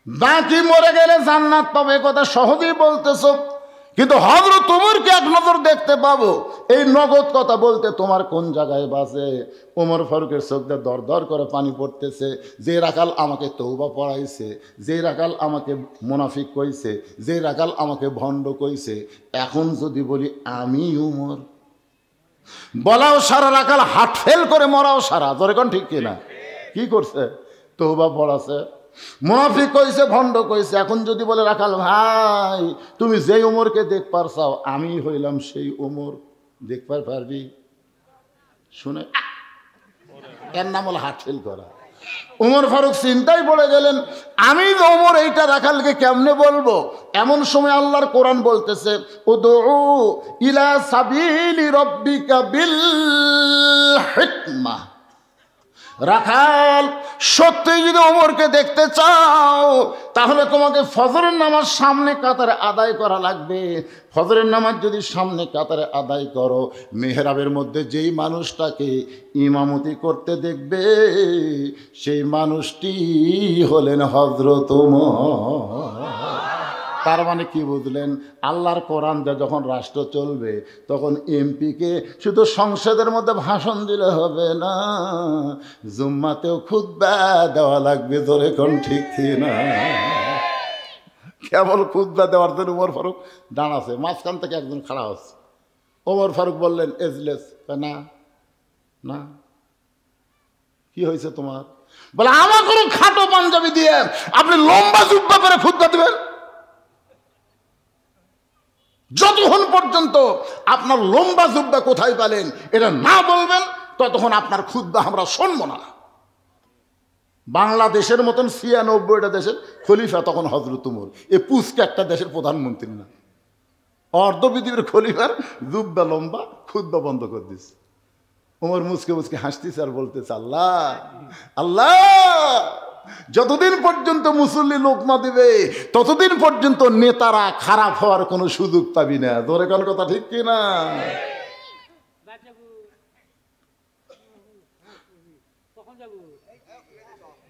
বাকি মরে গেলে জান্নাত পাবে কথা সহজেই বলতেছ, কিন্তু হযরত ওমরকে এক নজর দেখতে পাবো, এই নগদ কথা বলতে তোমার কোন জায়গায় বাজে? ওমর ফারুকের চোখ দিয়ে দর দর করে পানি পড়তেছে। যে রাখাল আমাকে তওবা পড়াইছে, যে রাখাল আমাকে মুনাফিক কইছে, যে রাখাল আমাকে ভণ্ড কইছে, এখন যদি বলি আমি ওমর, বলাও সারা রাখাল হাট ফেল করে মরাও সারা। ধরে কোন ঠিক কিনা? কি করছে? তওবা পড়াছে, মুনাফিক কইছে, ভণ্ড কইছে। এখন যদি বলে রাখাল ভাই তুমি যেই ওমরকে দেখবার চাও, আমি হইলাম সেই ওমর, দেখবার পারবি? শুনে এর নাম হলো হাট ফেল করা। ওমর ফারুক চিন্তায় পড়ে গেলেন, আমি ওমর এইটা রাখালকে কেমনে বলবো? এমন সময় আল্লাহর কোরআন বলতেছে, উদউ ইলা সাবিলি রাব্বিকা বিল হিকমাহ। রাখাল সত্যি যদি ওমরকে দেখতে চাও, তাহলে তোমাকে ফজরের নামাজ সামনে কাতারে আদায় করা লাগবে। ফজরের নামাজ যদি সামনে কাতারে আদায় করো, মেহরাবের মধ্যে যেই মানুষটাকে ইমামতি করতে দেখবে, সেই মানুষটি হলেন হযরত ওমর। তার মানে কি বুঝলেন? আল্লাহর কোরআন দিয়ে যখন রাষ্ট্র চলবে, তখন এমপিকে শুধু সংসদের মধ্যে ভাষণ দিলে হবে না, জুম্মাতেও খুতবা দেওয়া লাগবে। ধরে কোন ঠিক না? কেবল খুতবা দেওয়ার জন্য ওমর ফারুক দাঁড়াছে, মাঝখান থেকে একজন খাড়া হচ্ছে। ওমর ফারুক বললেন, এজলেস। না না, কি হয়েছে তোমার? বলে, আমার কোনো খাটো পাঞ্জাবি দিয়ে আপনি লম্বা জুব্বা পরে খুতবা দিবেন? যতক্ষণ পর্যন্ত আপনার লম্বা জুব্বা কোথায় পেলেন এটা না বলবেন, ততক্ষণ আপনার খুতবা আমরা শুনবো না। বাংলাদেশের মতন 96টা দেশের খলিফা তখন হযরত ওমর, এ পুচকে একটা দেশের প্রধানমন্ত্রী না। অর্ধ পৃথিবীর খলিফার জুব্বা লম্বা, খুতবা বন্ধ করে দিচ্ছে। ওমর মুচকে মুচকে হাসতেছে আর বলতেছে, আল্লাহ আল্লাহ, যতদিন পর্যন্ত মুসল্লি লোকমা দিবে, ততদিন পর্যন্ত নেতারা খারাপ হওয়ার কোনো সুযোগ পাবি না। ধরে কোন কথা ঠিক কিনা?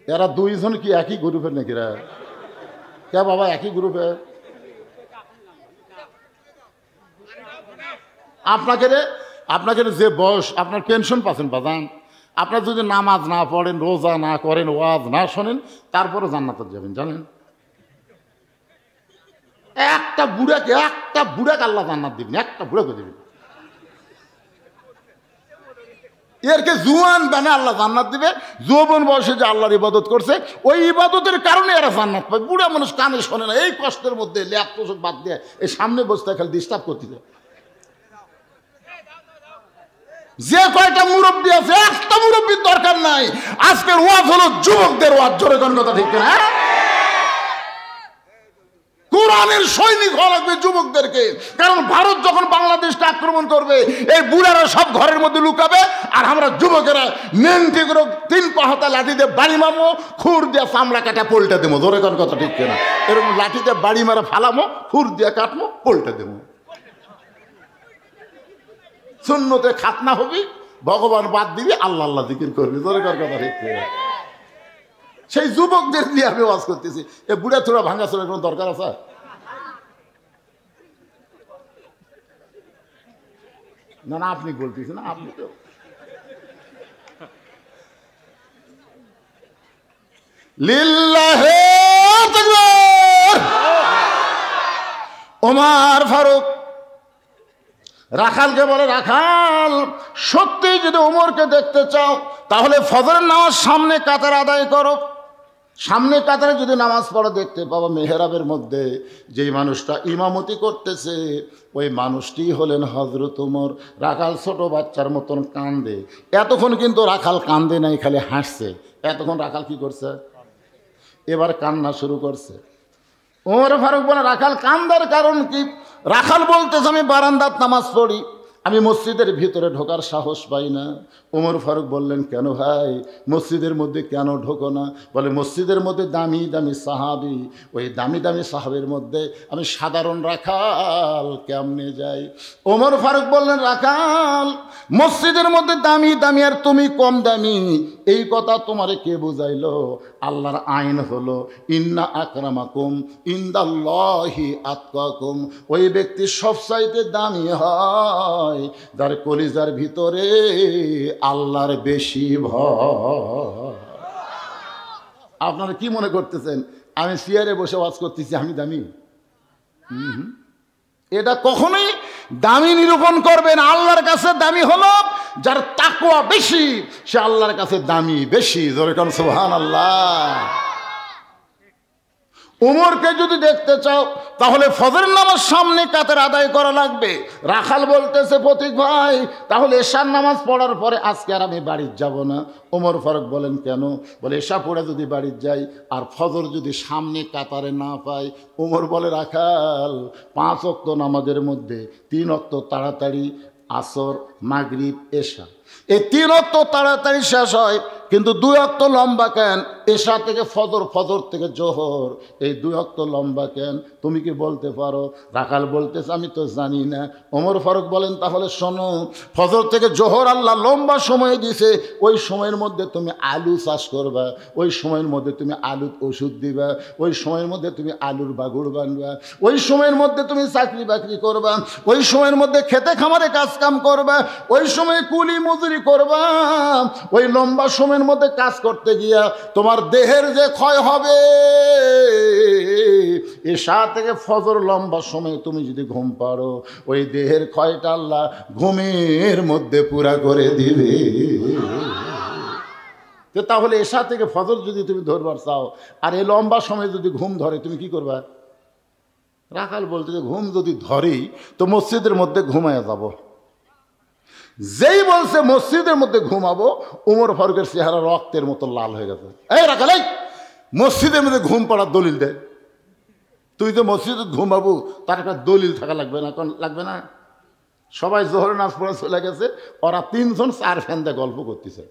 এরা দুইজন কি একই গ্রুপের নাকি? কে বাবা একই গ্রুপে? আপনাকে যে বয়স, আপনার পেনশন পাচ্ছেন বাজান, আপনার যদি নামাজ না পড়েন, রোজা না করেন, ওয়াজ না শোনেন, তারপরে জান্নাতে যাবেন জানেন? একটা বুড়াকে আল্লাহ জান্নাত দিবেন, একটা বুড়াকে দিবেন। এরকে জুয়ান বানে আল্লাহ জান্নাত দিবে। যৌবন বয়সে যে আল্লাহর ইবাদত করছে, ওই ইবাদতের কারণে এরা জান্নাত পায়। বুড়া মানুষ কানে শোনে না, এই কষ্টের মধ্যে ল্যাপ তোষক বাদ দিয়ে এই সামনে বসতে খালি ডিস্টার্ব করতে যায়। যে কয়টা মুরব্বী আছে, একটা মুরব্বীর দরকার নাই। আজকের ওয়াজ হলো যুবকদের ওয়াজ। জোরে কোন কথা ঠিক না? কোরআনের সৈনিক হওয়া লাগবে যুবকদেরকে। কারণ ভারত যখন বাংলাদেশকে আক্রমণ করবে, এই বুড়ারা সব ঘরের মধ্যে লুকাবে, আর আমরা যুবকেরা মেনটি করে 3 পাহাতা লাঠি দিয়ে বাড়ি মারবো, খুর দিয়ে চামড়া কাটা পল্টা দেবো। ধরে কোন কথা ঠিক কিনা? এরকম লাঠি দিয়ে বাড়ি মারা ফালামো, খুর দিয়ে কাটবো, পল্টা দেবো। সুন্নতে খাতনা হবি, ভগবান বাদ দিবি, আল্লাহ আল্লাহ জিকির করবি। ধরে কোন কথা ঠিক কিনা? সেই যুবকদের নিয়ে আমি ওয়াজ করতেছি। এ বুড়া থোড়া ভাঙা চোরা কোনো দরকার আছে? না না, আপনি বলতেছেন না, আপনি তো লিল্লাহে তাকবীর। ওমর ফারুক রাখালকে বলে, রাখাল, সত্যি যদি ওমরকে দেখতে চাও তাহলে ফজরের নামাজ সামনে কাতার আদায় করো। সামনে কাতারে যদি নামাজ পড়ো দেখতে পাবো মেহরাবের মধ্যে যেই মানুষটা ইমামতি করতেছে ওই মানুষটি হলেন হযরত ওমর। রাখাল ছোট বাচ্চার মতন কান্দে। এতক্ষণ কিন্তু রাখাল কান্দে নাই, খালি হাসছে। এতক্ষণ রাখাল কি করছে? এবার কান্না শুরু করছে। ওমর ফারুক বলে, রাখাল কান্দার কারণ কি? রাখাল বলতেছে, আমি বারান্দাত নামাজ পড়ি, আমি মসজিদের ভিতরে ঢোকার সাহস পাই না। ওমর ফারুক বললেন, কেন ভাই মসজিদের মধ্যে কেন ঢোকো না? বলে, মসজিদের মধ্যে দামি দামি সাহাবি, ওই দামি দামি সাহাবের মধ্যে আমি সাধারণ রাখাল কেমনে যাই? ওমর ফারুক বললেন, রাখাল, মসজিদের মধ্যে দামি দামি আর তুমি কম দামি, এই কথা তোমারে কে বুঝাইলো? আল্লাহর আইন হলো ইন্না আকরামাকুম ইনদাল্লাহি আতকাকুম। ওই ব্যক্তি সবচাইতে দামি হয় যার কলিজার ভিতরে আল্লাহর বেশি ভয়। আপনারা কি মনে করতেছেন আমি চেয়ারে বসে ওয়াজ করতেছি আমি দামি? এটা কখনোই দামি নিরূপণ করবেন। আল্লাহর কাছে দামি হলো যার তাকওয়া বেশি, সে আল্লাহর কাছে দামি বেশি। জোরে কোন সুবহানাল্লাহ। ওমরকে যদি দেখতে চাও তাহলে ফজরের নামাজ সামনে কাতার আদায় করা লাগবে। রাখাল বলতেছে, প্রতীক ভাই, তাহলে এশার নামাজ পড়ার পরে আজকে আর আমি বাড়ি যাব না। ওমর ফারুক বলেন, কেন? বলে, এশা পড়ে যদি বাড়ি যাই আর ফজর যদি সামনে কাতারে না পাই। ওমর বলে, রাখাল, 5 ওয়াক্ত নামাজের মধ্যে 3 ওয়াক্ত তাড়াতাড়ি, আসর, মাগরিব, এশা, এই 3 ওয়াক্ত তাড়াতাড়ি শেষ হয়, কিন্তু 2 ওয়াক্ত লম্বা কেন? এশা থেকে ফজর, ফজর থেকে জোহর, এই 2 ওয়াক্ত লম্বা কেন? তুমি কি বলতে পারো? রাখাল বলতেছে, আমি তো জানি না। ওমর ফারুক বলেন, তাহলে শোনো, ফজর থেকে জোহর আল্লাহ লম্বা সময় দিছে, ওই সময়ের মধ্যে তুমি আলু চাষ করবা, ওই সময়ের মধ্যে তুমি আলুর ওষুধ দিবা, ওই সময়ের মধ্যে তুমি আলুর বাগুড় বানবা, ওই সময়ের মধ্যে তুমি চাকরি বাকরি করবা, ওই সময়ের মধ্যে খেতে খামারে কাজ কাম করবা, ওই সময় কুলি মজুরি করবা। ওই লম্বা সময়ের মধ্যে কাজ করতে গিয়া তোমার দেহের যে ক্ষয় হবে, এশা থেকে ফজর লম্বা সময় তুমি যদি ঘুম পারো, ওই দেহের ক্ষয়টা আল্লাহ ঘুমের মধ্যে পুরা করে দিবে। তাহলে এশা থেকে ফজর যদি তুমি ধরবার চাও আর এই লম্বা সময় যদি ঘুম ধরে, তুমি কি করবা? রাখাল বলতে, যে ঘুম যদি ধরেই তো মসজিদের মধ্যে ঘুমায় যাব। যেই বলছে মসজিদের মধ্যে ঘুমাবো, ওমর ফারুকের চেহারা রক্তের মতো লাল হয়ে গেছে। এই রাখাল, এই মসজিদের মধ্যে ঘুম পড়ার দলিল দেয়। তুই তো মসজিদে ঘুমাবো, তার একটা দলিল থাকা লাগবে না? লাগবে না? সবাই জোহরের নামাজ পড়ে চলে গেছে, ওরা 3 জন 4 ফ্যান দিয়ে গল্প করতেছে।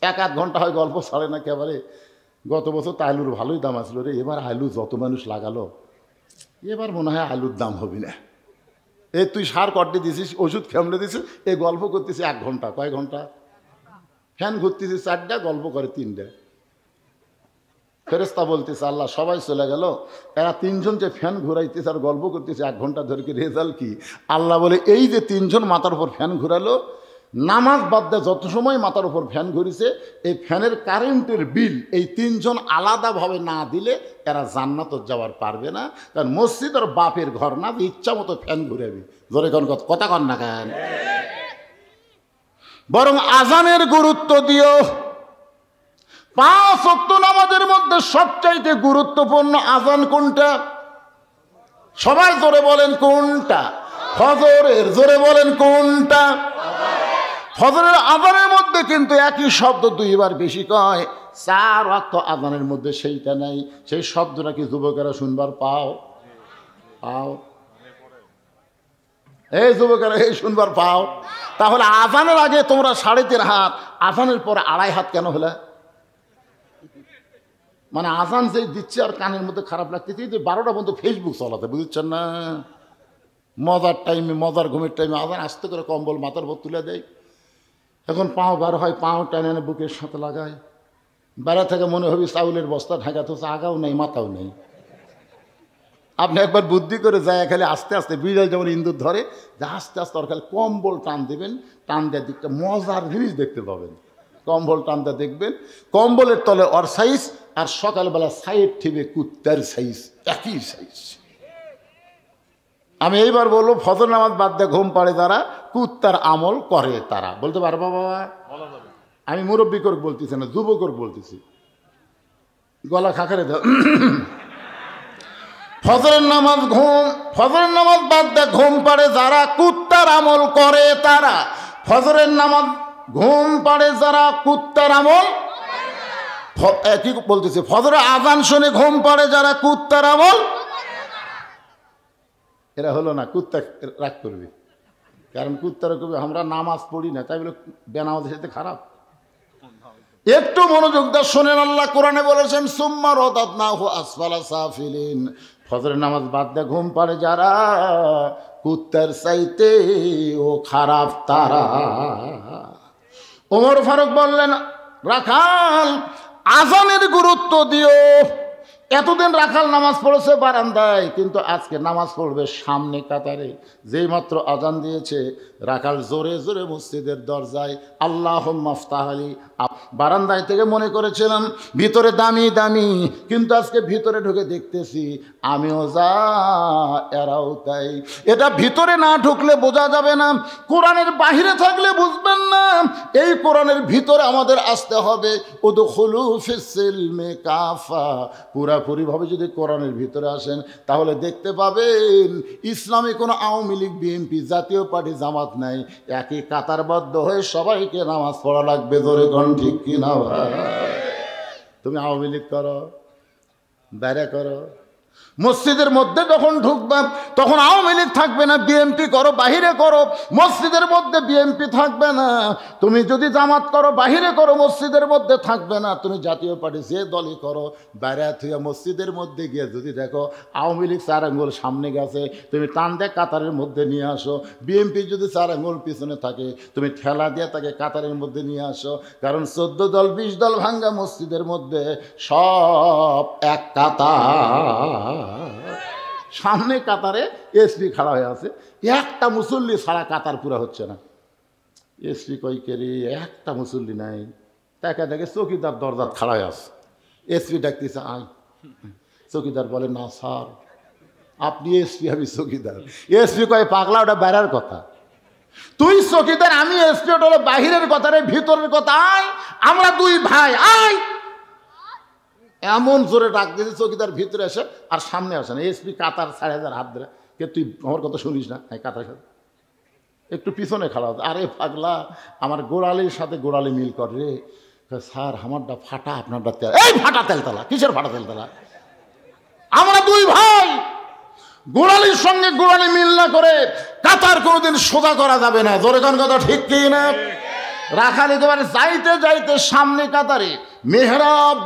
1-8 ঘন্টা হয় গল্প ছাড়ে না একেবারে। গত বছর তো আলুর ভালোই দাম আসলো রে, এবার আলু যত মানুষ লাগালো, এবার মনে হয় আলুর দাম হবে না। এই তুই সার কটে দিছিস, ওষুধ খেমড়ে দিছিস, এই গল্প করতেছি 1 ঘন্টা। কয় ঘন্টা? ফ্যান ঘুরতেছি 4টা, গল্প করে 3টা। ফেরেশতা বলতেছে আল্লাহ সবাই চলে গেল, এরা তিনজন যে ফ্যান ঘুরাইতেছে আর গল্প করতেছে 1 ঘন্টা ধরে, কি রেজাল্ট কি? আল্লাহ বলে এই যে তিনজন মাথার উপর ফ্যান ঘুরালো, নামাজ বাদ দিয়ে যত সময় মাথার উপর ফ্যান ঘুরিছে, এই ফ্যানের কারেন্টের বিল এই তিনজন আলাদাভাবে না দিলে এরা জান্নাত যাওয়ার পারবে না। কারণ মসজিদ আর বাপের ঘর না, ইচ্ছা মতো ফ্যান ঘুরাবি। জোরে কোন কথা কন না কেন? বরং আজানের গুরুত্ব দিও। 5 ওয়াক্ত নামাজের মধ্যে সবচাইতে গুরুত্বপূর্ণ আজান কোনটা? সবাই জোরে বলেন কোনটা? ফজরের। জোরে বলেন কোনটা? ফজরের আজানের মধ্যে কিন্তু একই শব্দ 2 বার বেশি কয়। 4 ওয়াক্ত আজানের মধ্যে সেইটা নাই। সেই শব্দটা কি যুবকেরা শুনবার পাও? এই যুবকেরা এই শুনবার পাও? তাহলে আজানের আগে তোমরা 3.5 হাত, আজানের পরে 2.5 হাত কেন হলে? মানে আজান যে দিচ্ছে আর কানের মধ্যে খারাপ লাগতেছে, যে 12টা পর্যন্ত ফেসবুক চালাতে, বুঝছেন না? মজার টাইমে, মজার ঘুমের টাইমে আজান আস্তে করে কম্বল মাথার উপর তুলে দেয়। এখন পাও বার হয়, পাও টেনে এনে বুকের সাথে লাগায়। বেড়া থেকে মনে হবে চাউলের বস্তা ঢাকা, তো আগাও নেই মাথাও নেই। আপনি একবার বুদ্ধি করে যায় খালি আস্তে আস্তে, বিড়াল যেমন ইন্দুর ধরে, যে আস্তে আস্তে ওর খালি কম্বল টান দেবেন, টান দেওয়ার দিকটা মজার জিনিস দেখতে পাবেন। কম্বল টানতে দেখবেন, কম্বলের তলে ওর সাইজ, আর সকালবেলা সাইড ঠিবে কুত্তার সাইজ, একই সাইজ। আমি এইবার বলবো, ফজর নামাজ বাদ দিয়ে ঘুম পাড়ে যারা, কুত্তার আমল করে তারা। বলতে পারবো বাবা? আমি মুরব্বী করে বলতেছি না, যুবক করে বলতেছি। গলা খাকারে দাও। ফজরের নামাজ বাদ দিয়ে ঘুম পাড়ে যারা, কুত্তার আমল করে তারা। ফজরের নামাজ ঘুম পাড়ে যারা, কুত্তার আমল কি বলতেছে? ফজরের আজান শুনে ঘুম পাড়ে যারা, কুত্তার আমল। এরা হলো না, কুত্তা রাগ করবে। কারণ কুত্তারা কবি আমরা নামাজ পড়ি না, তাই বলে বেনামাজের সাথে খারাপ। একটু মনোযোগ দিয়ে শোনেন, আল্লাহ কোরআনে বলেছেন সুম্মা রাদাদনাহু আসফালা সাফিলিন। ফজরের নামাজ বাদ দিয়ে ঘুম পাড়ে যারা, কুত্তার চাইতে ও খারাপ তারা। ওমর ফারুক বললেন, রাখাল আজানের গুরুত্ব দিও। এতদিন রাখাল নামাজ পড়েছে বারান্দায়, কিন্তু আজকে নামাজ পড়বে সামনে কাতারে। যেই মাত্র আজান দিয়েছে, রাখাল জোরে জোরে মসজিদের দরজায় আল্লাহুম্মা আফতাহ লি। বারান্দায় থেকে মনে করেছিলাম ভিতরে দামি দামি, কিন্তু আজকে ভিতরে ঢুকে দেখতেছি আমিও যা এরাও তাই। এটা ভিতরে না ঢুকলে বোঝা যাবে না, কোরআনের বাহিরে থাকলে বুঝবেন না। এই কোরআনের ভিতরে আমাদের আসতে হবে। উদখুলু ফিস-সিলমি কাফা। পুরাপুরিভাবে যদি কোরআনের ভিতরে আসেন, তাহলে দেখতে পাবেন ইসলামে কোনো আওয়ামী লীগ, বিএনপি, জাতীয় পার্টি, জামাত নাই। একই কাতারবদ্ধ হয়ে সবাইকে নামাজ পড়া লাগবে। ধরে কোন ঠিক কিনা ভাই? তুমি আওয়ামী লীগ করো, বাইরে করো, মসজিদের মধ্যে যখন ঢুকবা তখন আওয়ামী লীগ থাকবে না, বিএনপি করো, বাহিরে করো, মসজিদের মধ্যে বিএনপি থাকবে না। তুমি যদি জামাত করো, বাহিরে করো, মসজিদের মধ্যে থাকবে না। তুমি জাতীয় পার্টি যে দলই করো, বাইরে থেকে মসজিদের মধ্যে গিয়ে যদি দেখো আওয়ামী লীগ 4 আঙ্গুল সামনে গেছে, তুমি টান দিয়ে কাতারের মধ্যে নিয়ে আসো। বিএনপি যদি 4 আঙ্গুল পিছনে থাকে, তুমি ঠেলা দিয়ে তাকে কাতারের মধ্যে নিয়ে আসো। কারণ 14 দল 20 দল ভাঙ্গা মসজিদের মধ্যে সব এক কাতার। সামনে কাতারে এসপি খাড়া হয়ে আছে, একটা মুসল্লি ছাড়া কাতার পুরা হচ্ছে না। এসপি কই কেরি, একটা মুসল্লি নাই। তাকে দেখে চৌকিদার দরজার খাড়া হয়ে আছে। এসপি ডাকতেছে, আয়। চৌকিদার বলে, না স্যার আপনি এসপি, আমি চৌকিদার। এসপি কয়, পাগলা, ওটা বেড়ার কথা। তুই চৌকিদার, আমি এসপি, ওটা হলো বাহিরের কথা রে, ভিতরের কথা। আয়, আমরা 2 ভাই, আয়। এমন জোরে ডাক দিয়েছে, চৌকিদার ভিতরে আসে আর সামনে আসে না। এসপি কাতার 4,000 হাত ধরে, কে তুই আমার কথা শুনিস না? হ্যাঁ, কাতার সাথে একটু পিছনে খাড়া হতো। আরে পাগলা, আমার গোড়ালির সাথে গোড়ালি মিল কর রে। স্যার আমারটা ফাটা, আপনারটা তেল। এই ফাটা তেলতলা, কিসের ফাটা তেলতলা? আমরা 2 ভাই, গোড়ালির সঙ্গে গোড়ালি মিল না করে কাতার কোনোদিন সোজা করা যাবে না। জোরে কোন কথা ঠিক কি না? রাখাল একেবারে যাইতে যাইতে সামনে কাতারে মেহরাব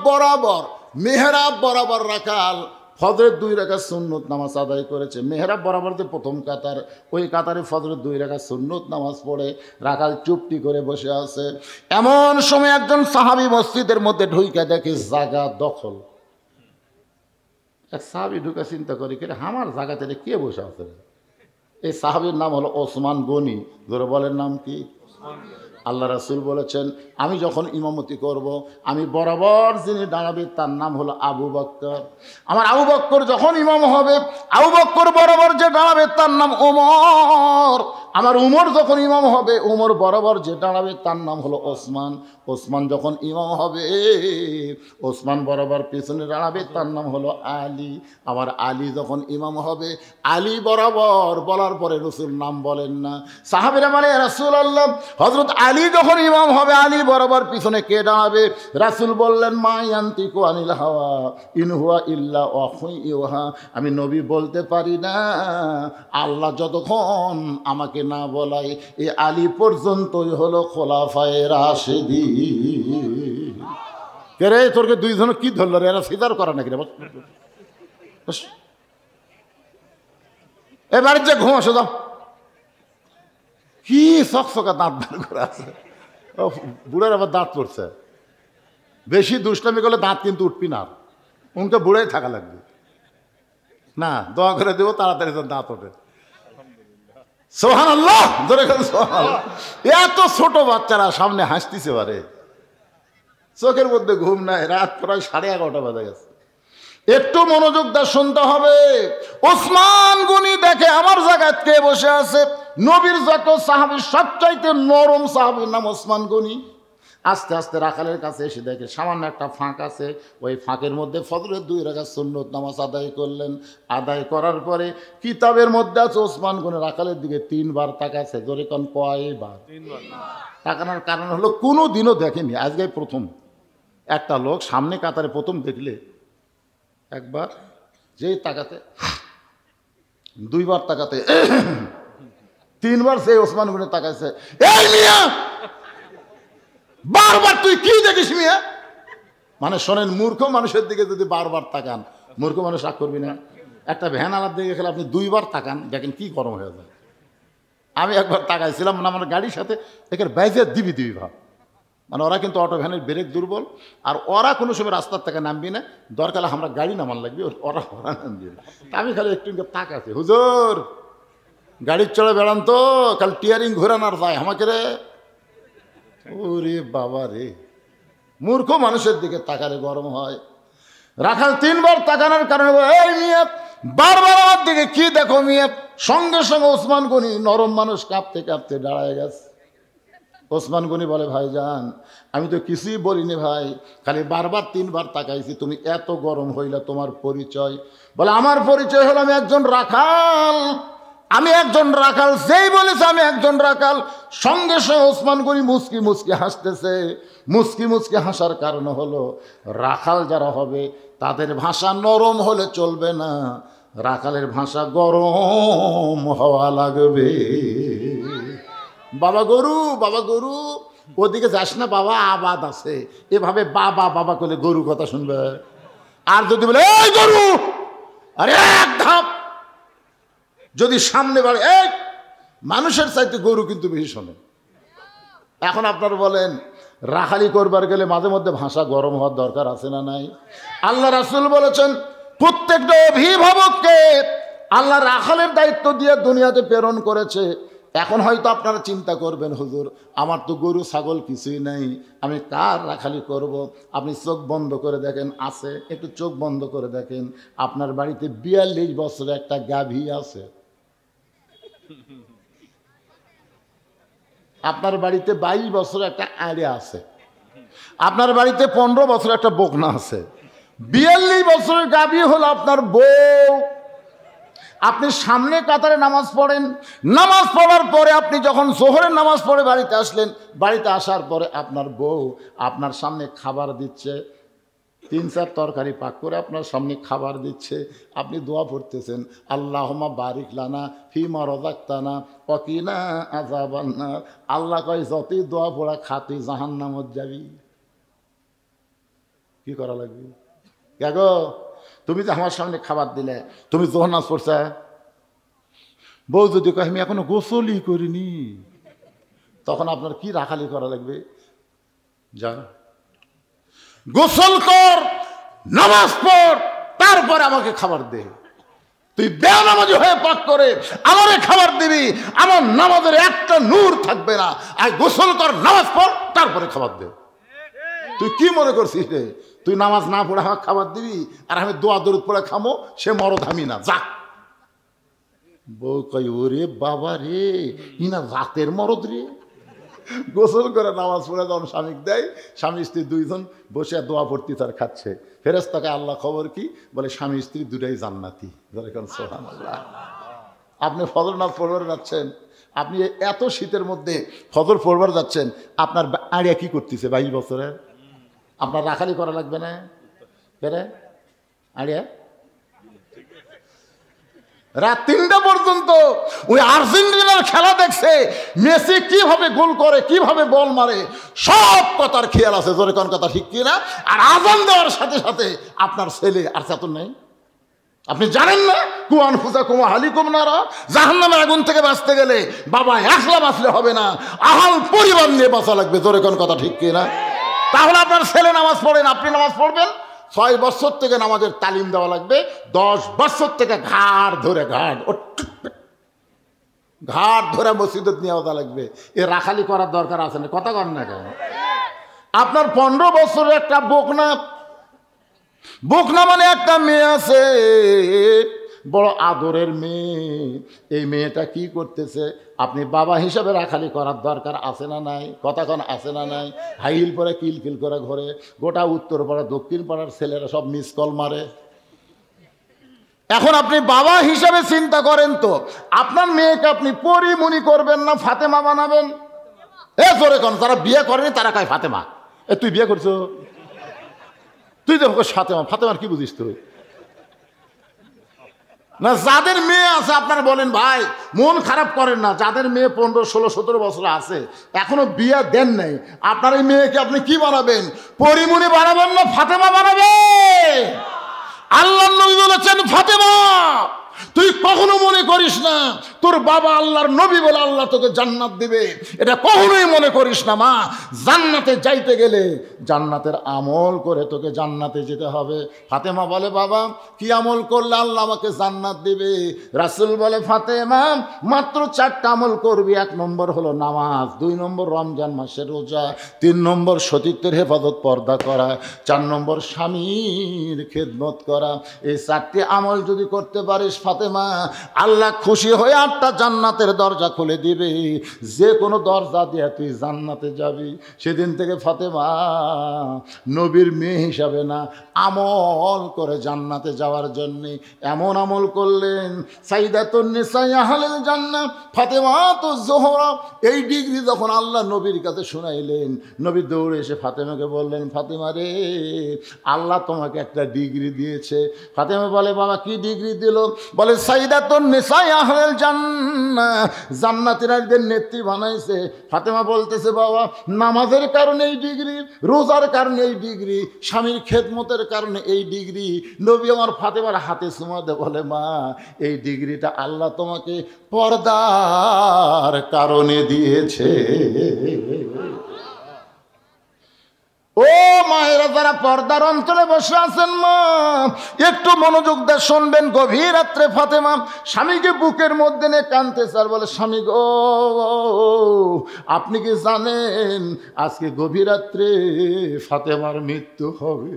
বরাবর রাখাল ফজরের 2 রাকাত সুন্নত নামাজ আদায় করেছে। মেহরাব বরাবর যে প্রথম কাতার, ওই কাতারে ফজরের 2 রাকাত সুন্নত নামাজ পড়ে রাখাল চুপটি করে বসে আছে। এমন সময় একজন সাহাবী মসজিদের মধ্যে ঢুইকা দেখে জায়গা দখল। এক সাহাবি ঢুকে চিন্তা করি কে আমার জায়গাতে কে বসে আছে? এই সাহাবির নাম হলো ওসমান গনি। ধরে বলেন নাম কি? আল্লাহ রাসূল বলেছেন, আমি যখন ইমামতি করব, আমি বরাবর যিনি দাঁড়াবে তার নাম হলো আবু বকর। আমার আবু বকর যখন ইমাম হবে, আবু বকর বরাবর যে দাঁড়াবে তার নাম ওমর। আমার উমর যখন ইমাম হবে, উমর বরাবর যে দাঁড়াবে তার নাম হলো ওসমান। ওসমান যখন ইমাম হবে, ওসমান বরাবর পিছনে দাঁড়াবে তার নাম হলো আলী। আমার আলী যখন ইমাম হবে, আলী বরাবর বলার পরে রসুল নাম বলেন না। সাহাবীরা বলে, রাসূলুল্লাহ, হযরত আলী যখন ইমাম হবে, আলী বরাবর পিছনে কে দাঁড়াবে? রাসূল বললেন, মা ইয়ান্তিকু আনিল হাওয়া ইন হুয়া ইল্লা ওয়াহয়ুন ইউহা। আমি নবী বলতে পারি না, আল্লাহ যতক্ষণ আমাকে না বলাই, এ আলী পর্যন্তই হলো খোলাফায়ে রাশিদিন। কে রে তোরকে দুইজন কি ধরল রে? এরা সিদার করা নাকি রে? এবারে যে ঘুম আসো, যাও। কি চকচকা দাঁত বের করে আছে। বুড়ার আবার দাঁত পড়ছে। বেশি দুষ্টামি করলে দাঁত কিন্তু উঠবি না, উনকে বুড়াই থাকা লাগবে না। দোয়া করে দেবো তাড়াতাড়ি দাঁত ওঠে। সুবহানাল্লাহ, ধরে গেল সুবহানাল্লাহ। এত ছোট বাচ্চারা সামনে হাসতেছে পারে, চোখের মধ্যে ঘুম নাই, রাত প্রায় 11:30 বাজে গেছে। একটু মনোযোগ দিয়ে শুনতে হবে। ওসমান গনি দেখে আমার জায়গায় কে বসে আছে? নবীর যত সাহাবী সবচাইতে নরম সাহাবীর নাম ওসমান গনি। আস্তে আস্তে রাখালের কাছে এসে দেখে সামান্য একটা ফাঁক আছে। ওই ফাঁকের মধ্যে ফজরের 2 রাকাত সুন্নত নামাজ আদায় করলেন। আদায় করার পরে কিতাবের মধ্যে আছে ওসমান গনি রাখালের দিকে 3 বার তাকাছে। জোরে কোন কয়বার? 3 বার। তাকানোর কারণ হলো কোনো দিনও দেখেনি, আজকে প্রথম। একটা লোক সামনে কাতারে প্রথম দেখলে একবার, যেই তাকাতে 2 বার তাকাতে 3 বার সেই ওসমান গনি তাকাইছে। এই মিয়া, বারবার তুই কি দেখিস মিয়া? মানে শোনেন, মূর্খ মানুষের দিকে যদি বারবার তাকান, মূর্খ মানুষ রাগ করবি না? একটা ভ্যান আলার দিকে গেলে আপনি 2 বার তাকান, দেখেন কি গরম হয়ে যায়। আমি একবার তাকাইছিলাম, মানে আমার গাড়ির সাথে একের বাইজে দিবি ভাব। মানে ওরা কিন্তু অটো ভ্যানের ব্রেক দুর্বল, আর ওরা কোনো সময় রাস্তার থেকে নামবি না, দরকার আমরা গাড়ি নামান লাগবে, ওরা নামবি না। আমি খালি একটু তাকাচ্ছি, হুজুর গাড়ির চড়ে বেড়ান তো, খালি টিয়ারিং ঘোরান আর যায় আমাকে রে। ওরে বাবা রে, মূর্খ মানুষের দিকে তাকালে গরম হয়। রাখাল 3 বার তাকানোর কারণে, এই মিয়া বারবার আমার দিকে কি দেখো মিয়া? সঙ্গে সঙ্গে ওসমান গনি নরম মানুষ কাঁপতে কাঁপতে দাঁড়ায় গেছে। ওসমান গনি বলে, ভাইজান আমি তো কিছুই বলিনি ভাই, খালি বারবার 3 বার তাকাইছি, তুমি এত গরম হইলা, তোমার পরিচয়? বলে, আমার পরিচয় হলো আমি একজন রাখাল। আমি একজন রাখাল। যেই বলেছে আমি একজন রাখাল, সঙ্গে সঙ্গে ওসমান গনি মুচকি মুচকি হাসতেছে। মুচকি মুচকি হাসার কারণ হলো, রাখাল যারা হবে তাদের ভাষা নরম হলে চলবে না, রাখালের ভাষা গরম হওয়া লাগবে। বাবা গরু, বাবা গরু, ওদিকে যাস না বাবা, আবাদ আছে। এভাবে বাবা বাবা করলে গরু কথা শুনবে। আর যদি বলে, এই গরু, আরে এক ধাপ যদি সামনে বাড়ে, এই মানুষের চাইতে গরু কিন্তু বেশি শোনে। এখন আপনারা বলেন, রাখালি করবার গেলে মাঝে মধ্যে ভাষা গরম হওয়ার দরকার আছে না নাই? আল্লাহ রাসূল বলেছেন, প্রত্যেকটা অভিভাবককে আল্লাহ রাখালের দায়িত্ব দিয়ে দুনিয়াতে প্রেরণ করেছে। এখন হয়তো আপনারা চিন্তা করবেন, হুজুর আমার তো গরু ছাগল কিছুই নাই, আমি কার রাখালি করব? আপনি চোখ বন্ধ করে দেখেন, আছে, একটু চোখ বন্ধ করে দেখেন, আপনার বাড়িতে 42 বছরের একটা গাভী আছে। আপনার বাড়িতে 22 বছর একটা আড়ে আছে। আপনার বাড়িতে 15 বছর একটা বকনা আছে। 42 বছরের গাভী হলো আপনার বউ। আপনি সামনে কাতারে নামাজ পড়েন, নামাজ পড়ার পরে আপনি যখন জোহরের নামাজ পড়ে বাড়িতে আসলেন, বাড়িতে আসার পরে আপনার বউ আপনার সামনে খাবার দিচ্ছে, 3-4 তরকারি পাক করে আপনার সামনে খাবার দিচ্ছে। আপনি দোয়া পড়তেছেন, আল্লাহুম্মা বারিক লানা ফিমা রাযাকতানা ওয়া কিনা আযাবান্নার। আল্লাহ কয়, যতই দোয়া পড়া খা, তুই জাহান্নামত যাবি। কি করা লাগবে? গো তুমি যে আমার সামনে খাবার দিলে, তুমি যখন নামাজ পড়ছে, বউ যদি কয় আমি এখনো গোসলই করিনি, তখন আপনার কি রাখালি করা লাগবে? যা গোসল কর, নামাজ পড়, তারপরে আমাকে খাবার দে। তুই বেনামাজি হয়ে পাক করে আমারে খাবার দিবি, আমার নামাজের একটা নূর থাকবে না। আর গোসল কর, নামাজ পড়, তারপরে খাবার দে। তুই কি মনে করছিস রে? তুই নামাজ না পড়ে আমাকে খাবার দিবি আর আমি দোয়া দরুদ পড়ে খামো? সে মরদ আমি না, যা। বউ কই, ওরে বাবা রে, ইনা রাতের মরদ রে। গোসল করে নামাজ পড়ে যখন স্বামীকে দেয়, স্বামী স্ত্রী দুইজন বসে দোয়া পড়তি তার খাচ্ছে। ফেরেশতাকে আল্লাহ খবর কি বলে, স্বামী স্ত্রী দুটাই জান্নাতি। সুবহানাল্লাহ। আপনি ফজর নামাজ পড়বার যাচ্ছেন, আপনি এত শীতের মধ্যে ফজর পড়বার যাচ্ছেন, আপনার আড়িয়া কি করতেছে 22 বছরের? আপনার রাখালি করা লাগবে না? বেড়ে আড়িয়া রাত 3টা পর্যন্ত ওই আর্জেন্টিনার খেলা দেখছে, মেসি কিভাবে গোল করে, কিভাবে বল মারে, সব কথার খেয়াল আছে। জোরে কোন কথা ঠিক কিনা? আর আজান দেওয়ার সাথে সাথে আপনার ছেলে আর চেতন নেই। আপনি জানেন না, কুয়ান ফুজা কুমা হালিকুম নারা, জাহান্নামের আগুন থেকে বাঁচতে গেলে বাবা একলা বাঁচলে হবে না, আহাল পরিবার নিয়ে বাঁচা লাগবে। জোরে কোন কথা ঠিক কিনা? তাহলে আপনার ছেলে নামাজ পড়েন, আপনি নামাজ পড়বেন। 6 বছর থেকে নামাজের তালিম দেওয়া লাগবে। 10 বছর থেকে ঘাড় ধরে মসজিদত নিয়ে আসা লাগবে। এ রাখালি করার দরকার আছে না? কথা কন না কেন? আপনার 15 বছরের একটা বোকনা মানে একটা মেয়ে আছে, বড় আদরের মেয়ে। এই মেয়েটা কি করতেছে? আপনি বাবা হিসাবে রাখালি করার দরকার আছে না নাই? কথা কন আছে না নাই? হাইল পরে কিলকিল করে ঘরে, গোটা উত্তর পাড়া দক্ষিণ পাড়ার ছেলেরা সব মিস কল মারে। এখন আপনি বাবা হিসাবে চিন্তা করেন তো, আপনার মেয়েকে আপনি পরিমণি করবেন না ফাতেমা বানাবেন? জোরে কন, যারা বিয়ে করেনি তারা কয় ফাতেমা। তুই বিয়ে করছো, তুই তো ফাতেমা। ফাতেমার কি বুঝিস তুই? না, যাদের মেয়ে আছে আপনারা বলেন ভাই, মন খারাপ করেন না। যাদের মেয়ে 15, 16, 17 বছর আছে, এখনো বিয়ে দেন নাই, আপনার এই মেয়েকে আপনি কি বানাবেন? পরিমণি বানাবেন না ফাতেমা বানাবেন? আল্লাহ নবী বলেছেন, ফাতেমা তুই কখনো মনে করিস না তোর বাবা আল্লাহর নবী বলে আল্লাহ তোকে জান্নাত দিবে, এটা কখনোই মনে করিস না। মা, জান্নাতে যাইতে গেলে জান্নাতের আমল করে তোকে জান্নাতে যেতে হবে। ফাতেমা বলে, বাবা কি আমল করলে আল্লাহ আমাকে জান্নাত দিবে? রাসূল বলে, ফাতেমা মাত্র 4টা আমল করবি। 1 নম্বর হলো নামাজ, 2 নম্বর রমজান মাসের রোজা, 3 নম্বর সতীত্বের হেফাজত পর্দা করা, 4 নম্বর স্বামীর খেদমত করা। এই 4টি আমল যদি করতে পারিস ফাতেমা, আল্লাহ খুশি হয়ে 8টা জান্নাতের দরজা খুলে দিবে। যে কোনো দরজা দিয়ে তুই জান্নাতে যাবি। সেদিন থেকে ফাতেমা নবীর মেয়ে হিসাবে না, আমল করে জান্নাতে যাওয়ার জন্যে এমন আমল করলেন, সাইদাতুন নিসা আহলিল জান্নাহ ফাতেমাতুজ জোহরা। এই ডিগ্রি যখন আল্লাহ নবীর কাছে শুনাইলেন, নবী দৌড়ে এসে ফাতেমাকে বললেন, ফাতেমা রে, আল্লাহ তোমাকে একটা ডিগ্রি দিয়েছে। ফাতেমা বলে, বাবা কি ডিগ্রি দিল? বলে, সাইদাতুন নিসা আহলিল জান্নাহ, জান্নাতীদের নেত্রী বানাইছে। ফাতেমা বলতেছে, বাবা নামাজের কারণে এই ডিগ্রি, রোজার কারণে এই ডিগ্রি, স্বামীর খেদমতের কারণে এই ডিগ্রি। নবী আমার ফাতেমার হাতে চুমা দিয়ে বলে, মা এই ডিগ্রিটা আল্লাহ তোমাকে পর্দার কারণে দিয়েছে। ও মায়েরা, যারা পর্দার অঞ্চলে বসে আছেন, মা একটু মনোযোগ দিয়ে শুনবেন। গভীর রাত্রে ফাতেমা স্বামীকে বুকের মধ্যে নিয়ে কাঁদতেছে আর বলে, স্বামী গো, আপনি কি জানেন আজকে গভীর রাত্রে ফাতেমার মৃত্যু হবে?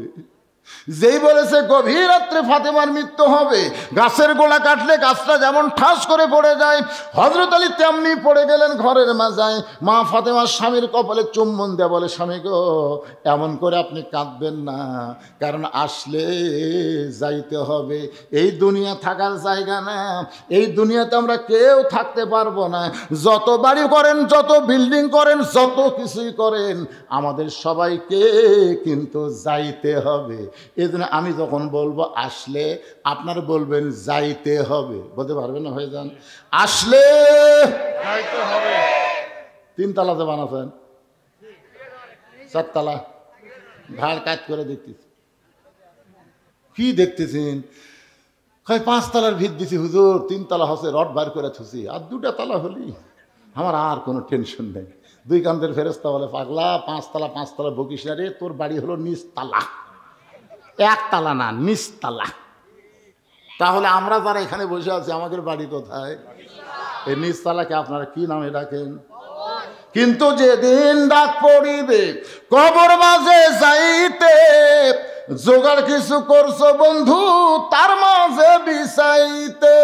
যেই বলেছে গভীর রাত্রে ফাতেমার মৃত্যু হবে, গাছের গোড়া কাটলে গাছটা যেমন ঠাস করে পড়ে যায়, হযরত আলী তেমনি পড়ে গেলেন ঘরের মাঝায়। মা ফাতেমার স্বামীর কপালে চুম্বন দেয়া বলে, স্বামী গো, এমন করে আপনি কাঁদবেন না, কারণ আসলে যাইতে হবে। এই দুনিয়া থাকার জায়গা না, এই দুনিয়াতে আমরা কেউ থাকতে পারবো না। যত বাড়ি করেন, যত বিল্ডিং করেন, যত কিছুই করেন, আমাদের সবাইকে কিন্তু যাইতে হবে। এই জন্য আমি যখন বলবো আসলে, আপনার বলবেন যাইতে হবে। বলতে পারবেন না ভাইজান? আসলে যাইতে হবে। 3 তালাতে বানাচ্ছেন, 4 তালা ঘাড় কাজ করে দেখতেছি। কি দেখতেছেন? 5 তালার ভিত দিছি হুজুর, 3 তালা হচ্ছে, রড বার করে থুছি, আর 2টা তালা হলি আমার আর কোনো টেনশন নেই। 2 কান্দের ফেরেশতা বলে, পাগলা 5 তালা 5 তালা বকিস না রে, তোর বাড়ি হলো নিচতলা, 1 তালা না, নিচতলা। তাহলে আমরা যারা এখানে বসে আছি আমাদের বাড়ি কোথায়? এই নিচতলাকে আপনারা কি নামে ডাকেন? কিন্তু যেদিন ডাক পড়িবে কবর মাঝে যাইতে, জোগাড় কিছু করছো বন্ধু তার মাঝে বিছাইতে।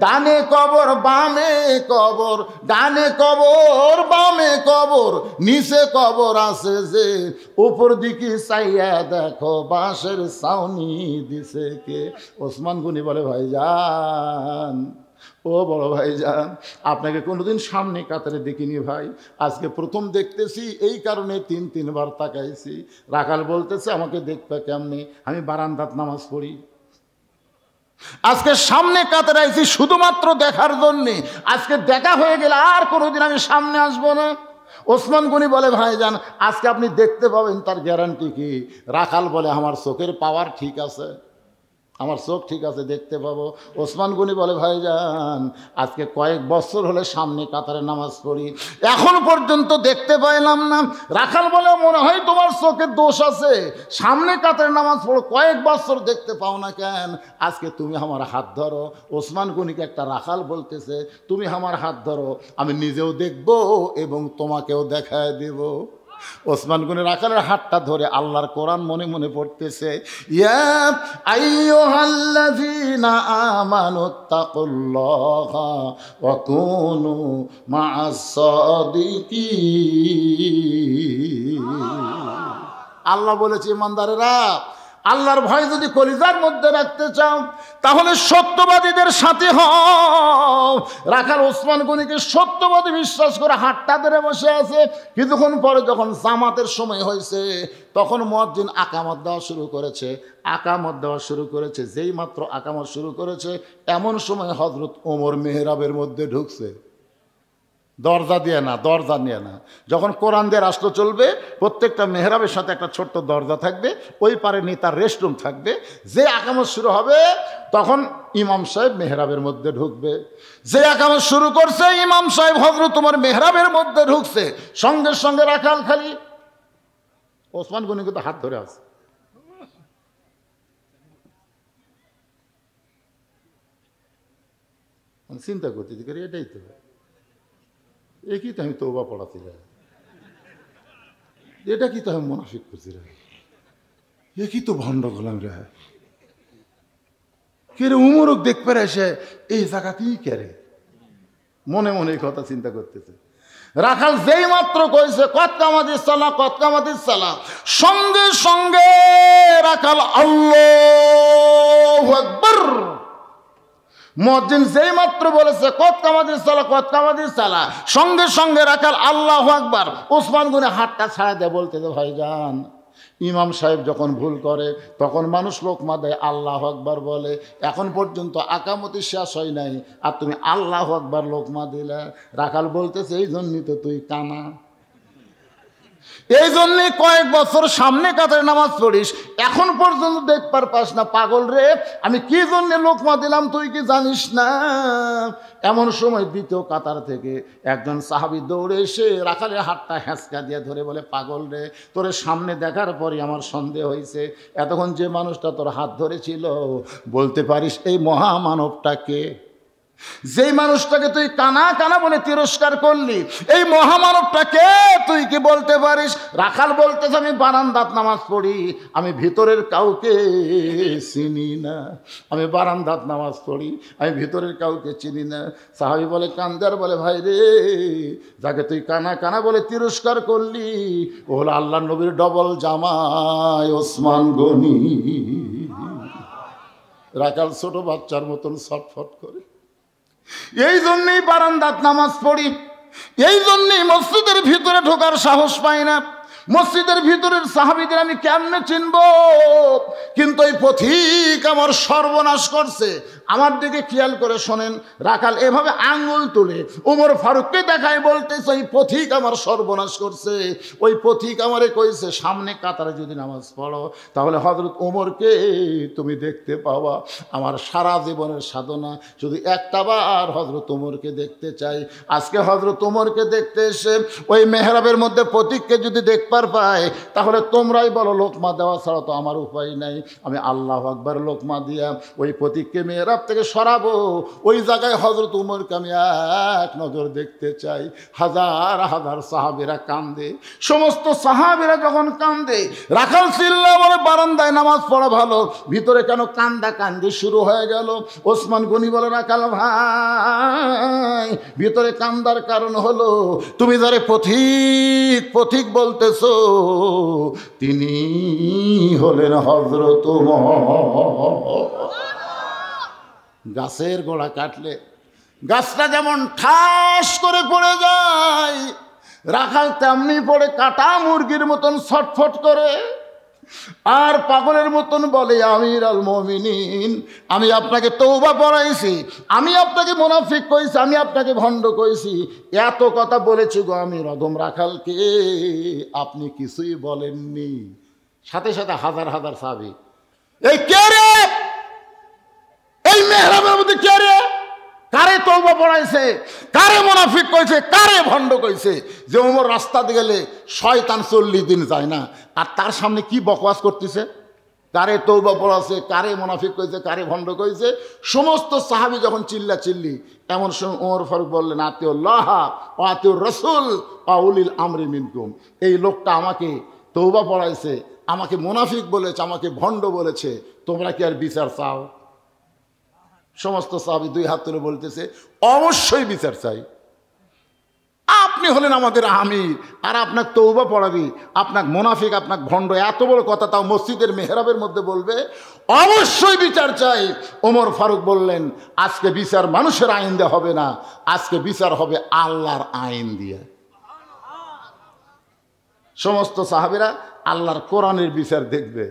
ডানে কবর বামে কবর, ডানে কবর বামে কবর, নিচে কবর আছে যে, উপর দিকে চাইয়া দেখো বাঁশের ছাউনি দিছে কে। ওসমান গনি বলে ভাইজান, ও বড় ভাইজান, আপনাকে কোনোদিন সামনে কাতারে দেখিনি ভাই, আজকে প্রথম দেখতেছি, এই কারণে তিনবার তাকাইছি। রাখাল বলতেছে আমাকে দেখতে কেমনে? আমি বারান্দাত নামাজ পড়ি, আজকে সামনে কাতারে আইছি শুধুমাত্র দেখার জন্যে। আজকে দেখা হয়ে গেলে আর কোনোদিন আমি সামনে আসবো না। ওসমান গনি বলে ভাইজান, আজকে আপনি দেখতে পাবেন তার গ্যারান্টি কি? রাখাল বলে আমার চোখের পাওয়ার ঠিক আছে, আমার চোখ ঠিক আছে, দেখতে পাবো। ওসমান গনি বলে ভাইজান, আজকে কয়েক বছর হলে সামনে কাতারে নামাজ পড়ি, এখন পর্যন্ত দেখতে পাইলাম না। রাখাল বলে মনে হয় তোমার চোখের দোষ আছে, সামনে কাতারে নামাজ পড়ো, কয়েক বছর দেখতে পাও না কেন? আজকে তুমি আমার হাত ধরো। ওসমান গনিকে একটা রাখাল বলতেছে তুমি আমার হাত ধরো, আমি নিজেও দেখব এবং তোমাকেও দেখায় দেব। ওসমান গনি রাখালের হাতটা ধরে আল্লাহর কোরআন মনে মনে পড়তেছে, ইয়া আইয়ুহাল্লাযীনা আমানুত্তাকুল্লাহা ওয়া কুনু মা'আস সাদিকিন। আল্লাহ বলেছে ইমানদারেরা, আল্লাহর ভয় যদি কলিজার মধ্যে রাখতে চাও তাহলে সত্যবাদীদের সাথে হও। রাখাল ওসমান গনিকে সত্যবাদী বিশ্বাস করে হাতটা ধরে বসে আছে। কিছুক্ষণ পরে যখন জামাতের সময় হয়েছে তখন মুয়াজ্জিন আকামত দেওয়া শুরু করেছে, আকামত দেওয়া শুরু করেছে। যেই মাত্র আকামত শুরু করেছে এমন সময় হযরত ওমর মেহরাবের মধ্যে ঢুকছে, দরজা দিয়ে না, দরজা নিয়ে না। যখন কোরআন দিয়ে রাষ্ট্র চলবে প্রত্যেকটা মেহরাবের সাথে একটা ছোট্ট দরজা থাকবে, ওই পারে নেতার রেস্টরুম থাকবে। যে আকামত শুরু হবে তখন ইমাম সাহেব মেহরাবের মধ্যে ঢুকবে। যে আকামত শুরু করছে ইমাম সাহেব হযরত ওমর মেহরাবের মধ্যে ঢুকছে, সঙ্গে সঙ্গে রাখাল খালি ওসমান গনি কিন্তু হাত ধরে আছে। চিন্তা করতে এটাই তো, একই তো আমি তওবা পড়াতে যাই, এটা কি তো আমি মুনাফিক করছি রে, একই তো ভণ্ড গোলাম রে। কে রে উমরক দেখবে এসে এই জায়গাতেই কেরে, মনে মনে এই কথা চিন্তা করতেছে। রাখাল যেই মাত্র কইছে কত কামাদিস সালাহ, কত কামাদিস সালাহ, সঙ্গে সঙ্গে রাখাল আল্লাহু আকবার। মুয়াজ্জিন যেই মাত্র বলেছে কত কামাদিস সালাহ, কত কামাদিস সালাহ, সঙ্গে সঙ্গে রাখাল আল্লাহু আকবার। ওসমান গনি হাতটা ছাড়া দেয়, বলতেছে ভাইজান, ইমাম সাহেব যখন ভুল করে তখন মানুষ লোকমা দেয়, আল্লাহু আকবার বলে, এখন পর্যন্ত আকামতি শেষ হয় নাই আর তুমি আল্লাহু আকবার লোকমা দিলে। রাখাল বলতেছে এই জন্যই তো তুই কানা, এই জন্যে কয়েক বছর সামনে কাতারে নামাজ পড়িস, এখন পর্যন্ত দেখবার পাস না। পাগল রে, আমি কি জন্যে লোকমা দিলাম তুই কি জানিস না? এমন সময় দ্বিতীয় কাতার থেকে একজন সাহাবী দৌড়ে এসে রাখালের হাতটা হ্যাঁচকা দিয়ে ধরে বলে, পাগল রে, তোর সামনে দেখার পরই আমার সন্দেহ হয়েছে, এতক্ষণ যে মানুষটা তোর হাত ধরেছিল বলতে পারিস এই মহামানবটাকে? যেই মানুষটাকে তুই কানা কানা বলে তিরস্কার করলি, এই মহামানবটাকে তুই কি বলতে পারিস? রাখাল বলতেছে আমি বারান্দাত নামাজ পড়ি, আমি ভিতরের কাউকে চিনি না, আমি বারান্দাত নামাজ পড়ি, আমি ভিতরের কাউকে চিনি না। সাহাবী বলে কান্দার বলে ভাই রে, যাকে তুই কানা কানা বলে তিরস্কার করলি ও হলো আল্লাহ নবীর ডবল জামাই ওসমান গনি। রাখাল ছোট বাচ্চার মতন ছটফট করে। এই জন্যই বারান্দাত নামাজ পড়ি, এই জন্যই মসজিদের ভিতরে ঢোকার সাহস পাই না। মসজিদের ভিতরের সাহাবীদের আমি কেমনে চিনব? কিন্তু এই পথিক আমার সর্বনাশ করছে। আমার দিকে খেয়াল করে শোনেন, রাখাল এভাবে আঙ্গুল তুলে ওমর ফারুককে দেখায় বলতেছে এই পথিক আমার সর্বনাশ করছে। ওই পথিক আমারে কইছে সামনে কাতারে যদি নামাজ পড়ো তাহলে হযরত ওমরকে তুমি দেখতে পাওয়া। আমার সারা জীবনের সাধনা শুধু একটাবার হযরত ওমরকে দেখতে চাই। আজকে হযরত ওমরকে দেখতে এসে ওই মেহরাবের মধ্যে পথিককে যদি দেখতে টেক্কার পায়, তাহলে তোমরাই বলো লোকমা দেওয়া ছাড়া তো আমার উপায় নাই। আমি আল্লাহু আকবার লোকমা দিয়া ওই প্রতীককে মেহরাব থেকে সরাবো। ওই জায়গায় হযরত উমরকে আমি এক নজর দেখতে চাই। হাজার হাজার সাহাবীরা কান্দে, সমস্ত সাহাবীরা যখন কান্দে, রাখাল চিল্লা বলে বারান্দায় নামাজ পড়া ভালো, ভিতরে কেন কান্দা কান্দি শুরু হয়ে গেল। ওসমান গনি বলে রাখাল ভাই, ভিতরে কান্দার কারণ হলো তুমি যারে পথিক পথিক বলতেছো তিনি হলেন হযরত ওমর। গাছের গোড়া কাটলে গাছটা যেমন ঠাস করে পড়ে যায়, রাখাল তেমনি পড়ে কাটা মুরগির মতন ছটফট করে আর পাগলের মতন বলে, আমির আল মুমিনিন, আমি আপনাকে তওবা পড়াইছি, আমি আপনাকে মুনাফিক কইছি, আমি আপনাকে ভণ্ড কইছি, এত কথা বলেছি গো আমির আদম রাখালকে, আপনি কিছুই বলেননি। সাথে সাথে হাজার হাজার সাহাবী, এই কে রে, এই মেহরাবের মধ্যে কে রে, কারে তওবা পড়াইছে, কারে মুনাফিক কইছে, কারে ভণ্ড কইছে? যে ওমর রাস্তা দিয়ে গেলে শয়তান 40 দিন যায় না, আর তার সামনে কি বকওয়াস করতেছে, কারে তওবা পড়াছে, কারে মুনাফিক কইছে, কারে ভণ্ড কইছে। সমস্ত সাহাবী যখন চিল্লা চিল্লি, এমন সময় ওমর ফারুক বললেন, আতিউল্লাহ ওয়া আতিউর রাসূল ওয়া উলিল আমরি মিনকুম। এই লোকটা আমাকে তওবা পড়াইছে, আমাকে মুনাফিক বলেছে, আমাকে ভণ্ড বলেছে, তোমরা কি আর বিচার চাও? সমস্ত সাহাবী দুই হাত তুলে বলতেছে, অবশ্যই বিচার চাই। আপনি হলেন আমাদের আমির, আর আপনার তওবা পড়াবি, আপনার মুনাফিক, আপনার ভণ্ড, এত বড় কথা তাও মসজিদের মেহরাবের মধ্যে বলবে, অবশ্যই বিচার চাই। ওমর ফারুক বললেন, আজকে বিচার মানুষের আইন দিয়ে হবে না, আজকে বিচার হবে আল্লাহর আইন দিয়ে। সমস্ত সাহাবীরা আল্লাহর কোরআনের বিচার দেখবে।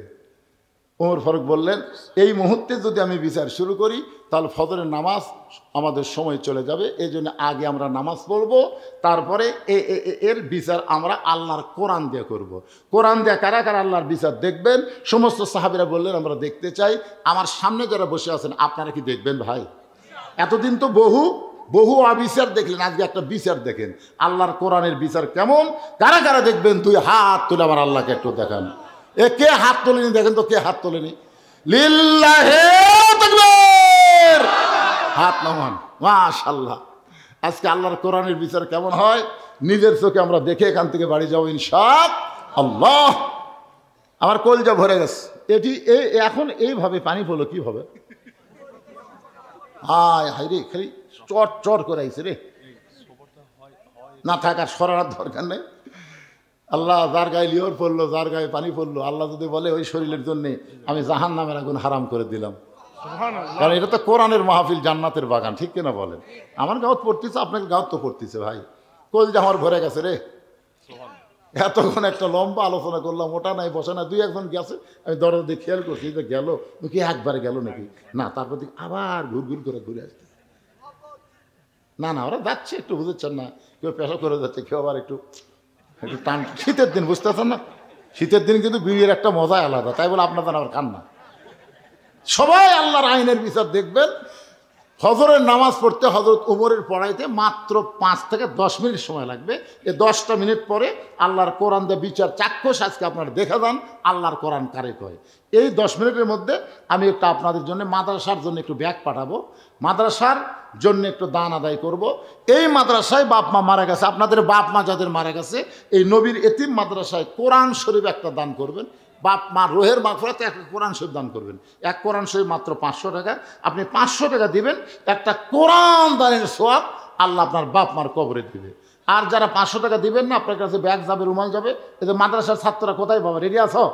ওমর ফারুক বললেন, এই মুহূর্তে যদি আমি বিচার শুরু করি তাহলে ফজরের নামাজ আমাদের সময় চলে যাবে, এই জন্য আগে আমরা নামাজ পড়ব, তারপরে এর বিচার আমরা আল্লাহর কোরআন দিয়ে করব। কোরআন দিয়ে কারা কারা আল্লাহর বিচার দেখবেন? সমস্ত সাহাবীরা বললেন, আমরা দেখতে চাই। আমার সামনে যারা বসে আছেন আপনারা কি দেখবেন ভাই? এতদিন তো বহু অবিচার দেখলেন, আজকে একটা বিচার দেখেন, আল্লাহর কোরআনের বিচার কেমন, কারা কারা দেখবেন? দুই হাত তুলে আমার আল্লাহকে একটু দেখান। এ কে হাত তোলেনি দেখেন তো, কে হাত তোলেনি? লিল্লাহে তাকবীর, হাত নামান। মাশাআল্লাহ, আজকে আল্লাহর কোরআনের বিচার কেমন হয় নিজের চোখে আমরা দেখে এখান থেকে বাড়ি যাবো ইনশাআল্লাহ। আমার কলজা ভরে গেছে। এটি এখন এইভাবে পানি পড়লো কিভাবে? হায় রে, খালি চট চট করে আইছে রে, না থাকার সরার দরকার নেই। আল্লাহ যার গায়ে লিওর পড়লো, যার গায়ে পানি পড়লো, আল্লাহ যদি বলে ওই শরীরের জন্যে আমি জাহান্নামের আগুন হারাম করে দিলাম। কারণ এটা তো কোরআনের মাহফিল, জান্নাতের বাগান, ঠিক কিনা বলেন? আমার গাঁত পড়তেছে, আপনাকে গাঁত তো পড়তেছে ভাই। কলজা আমার ভরে গেছে রে। এতক্ষণ একটা লম্বা আলোচনা করলাম, ওটা নাই বসে না, দুই একজন গেছে, আমি দরজা দিয়ে খেয়াল করছি যে গেল কি, একবারে গেল নাকি না, তারপর দিকে আবার ঘুর করে ঘুরে আসছে। না ওরা যাচ্ছে, একটু বুঝেছেন না, কেউ পেশা করে যাচ্ছে, কেউ আবার একটু টান। শীতের দিন বুঝতেছেন না, শীতের দিন কিন্তু বিয়ের একটা মজাই আলাদা, তাই বলে আপনাদের আবার কান্না। সবাই আল্লাহর আইনের বিচার দেখবেন। ফজরের নামাজ পড়তে হযরত ওমরের পড়াইতে মাত্র 5 থেকে 10 মিনিট সময় লাগবে। এই 10টা মিনিট পরে আল্লাহর কোরআন দিয়ে বিচার চাক্ষুষ আজকে আপনারা দেখা যান আল্লাহর কোরআন কারে কয়। এই 10 মিনিটের মধ্যে আমি একটা আপনাদের জন্য মাদ্রাসার জন্য একটু ব্যাগ পাঠাবো, মাদ্রাসার জন্য একটু দান আদায় করব। এই মাদ্রাসায় বাপ মা মারা গেছে, আপনাদের বাপ মা যাদের মারা গেছে, এই নবীর এতিম মাদ্রাসায় কোরআন শরীফ একটা দান করবেন। বাপ মা রোহের মাগফিরাতে একটা কোরআন শরীফ দান করবেন। এক কোরআন শরীফ মাত্র 500 টাকা, আপনি 500 টাকা দিবেন, একটা কোরআন দানের সওয়াব আল্লাহ আপনার বাপ মার কবরে দিবে। আর যারা 500 টাকা দিবেন না, আপনার কাছে ব্যাগ যাবে, রুমাল যাবে। এই যে মাদ্রাসার ছাত্ররা কোথায় বাবা, রেডি আছো?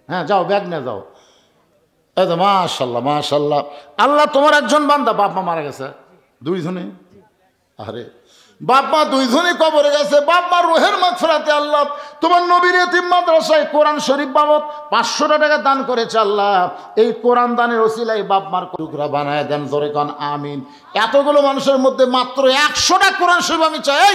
হ্যাঁ যাও, ব্যাগ নিয়ে যাও। এই তো মাশাল্লাহ মাশাল্লাহ, আল্লাহ তোমার একজন বান্দা বাপ মা মারা গেছে, 2 জনে। আরে বাপ মা 2 জনে কবরে গেছে, বাপ মা রোহের মাগফিরাতে আল্লাহ তোমার নবীর এতিম মাদ্রাসায় কোরআন শরীফ বাবদ 500 টাকা দান করেছে। আল্লাহ এই কোরআন দানের ওসিলায় বাপ মার টুকরা বানায় দেন, জোরে কোন আমিন। এতগুলো মানুষের মধ্যে মাত্র 100টা কোরআন শরীফ আমি চাই,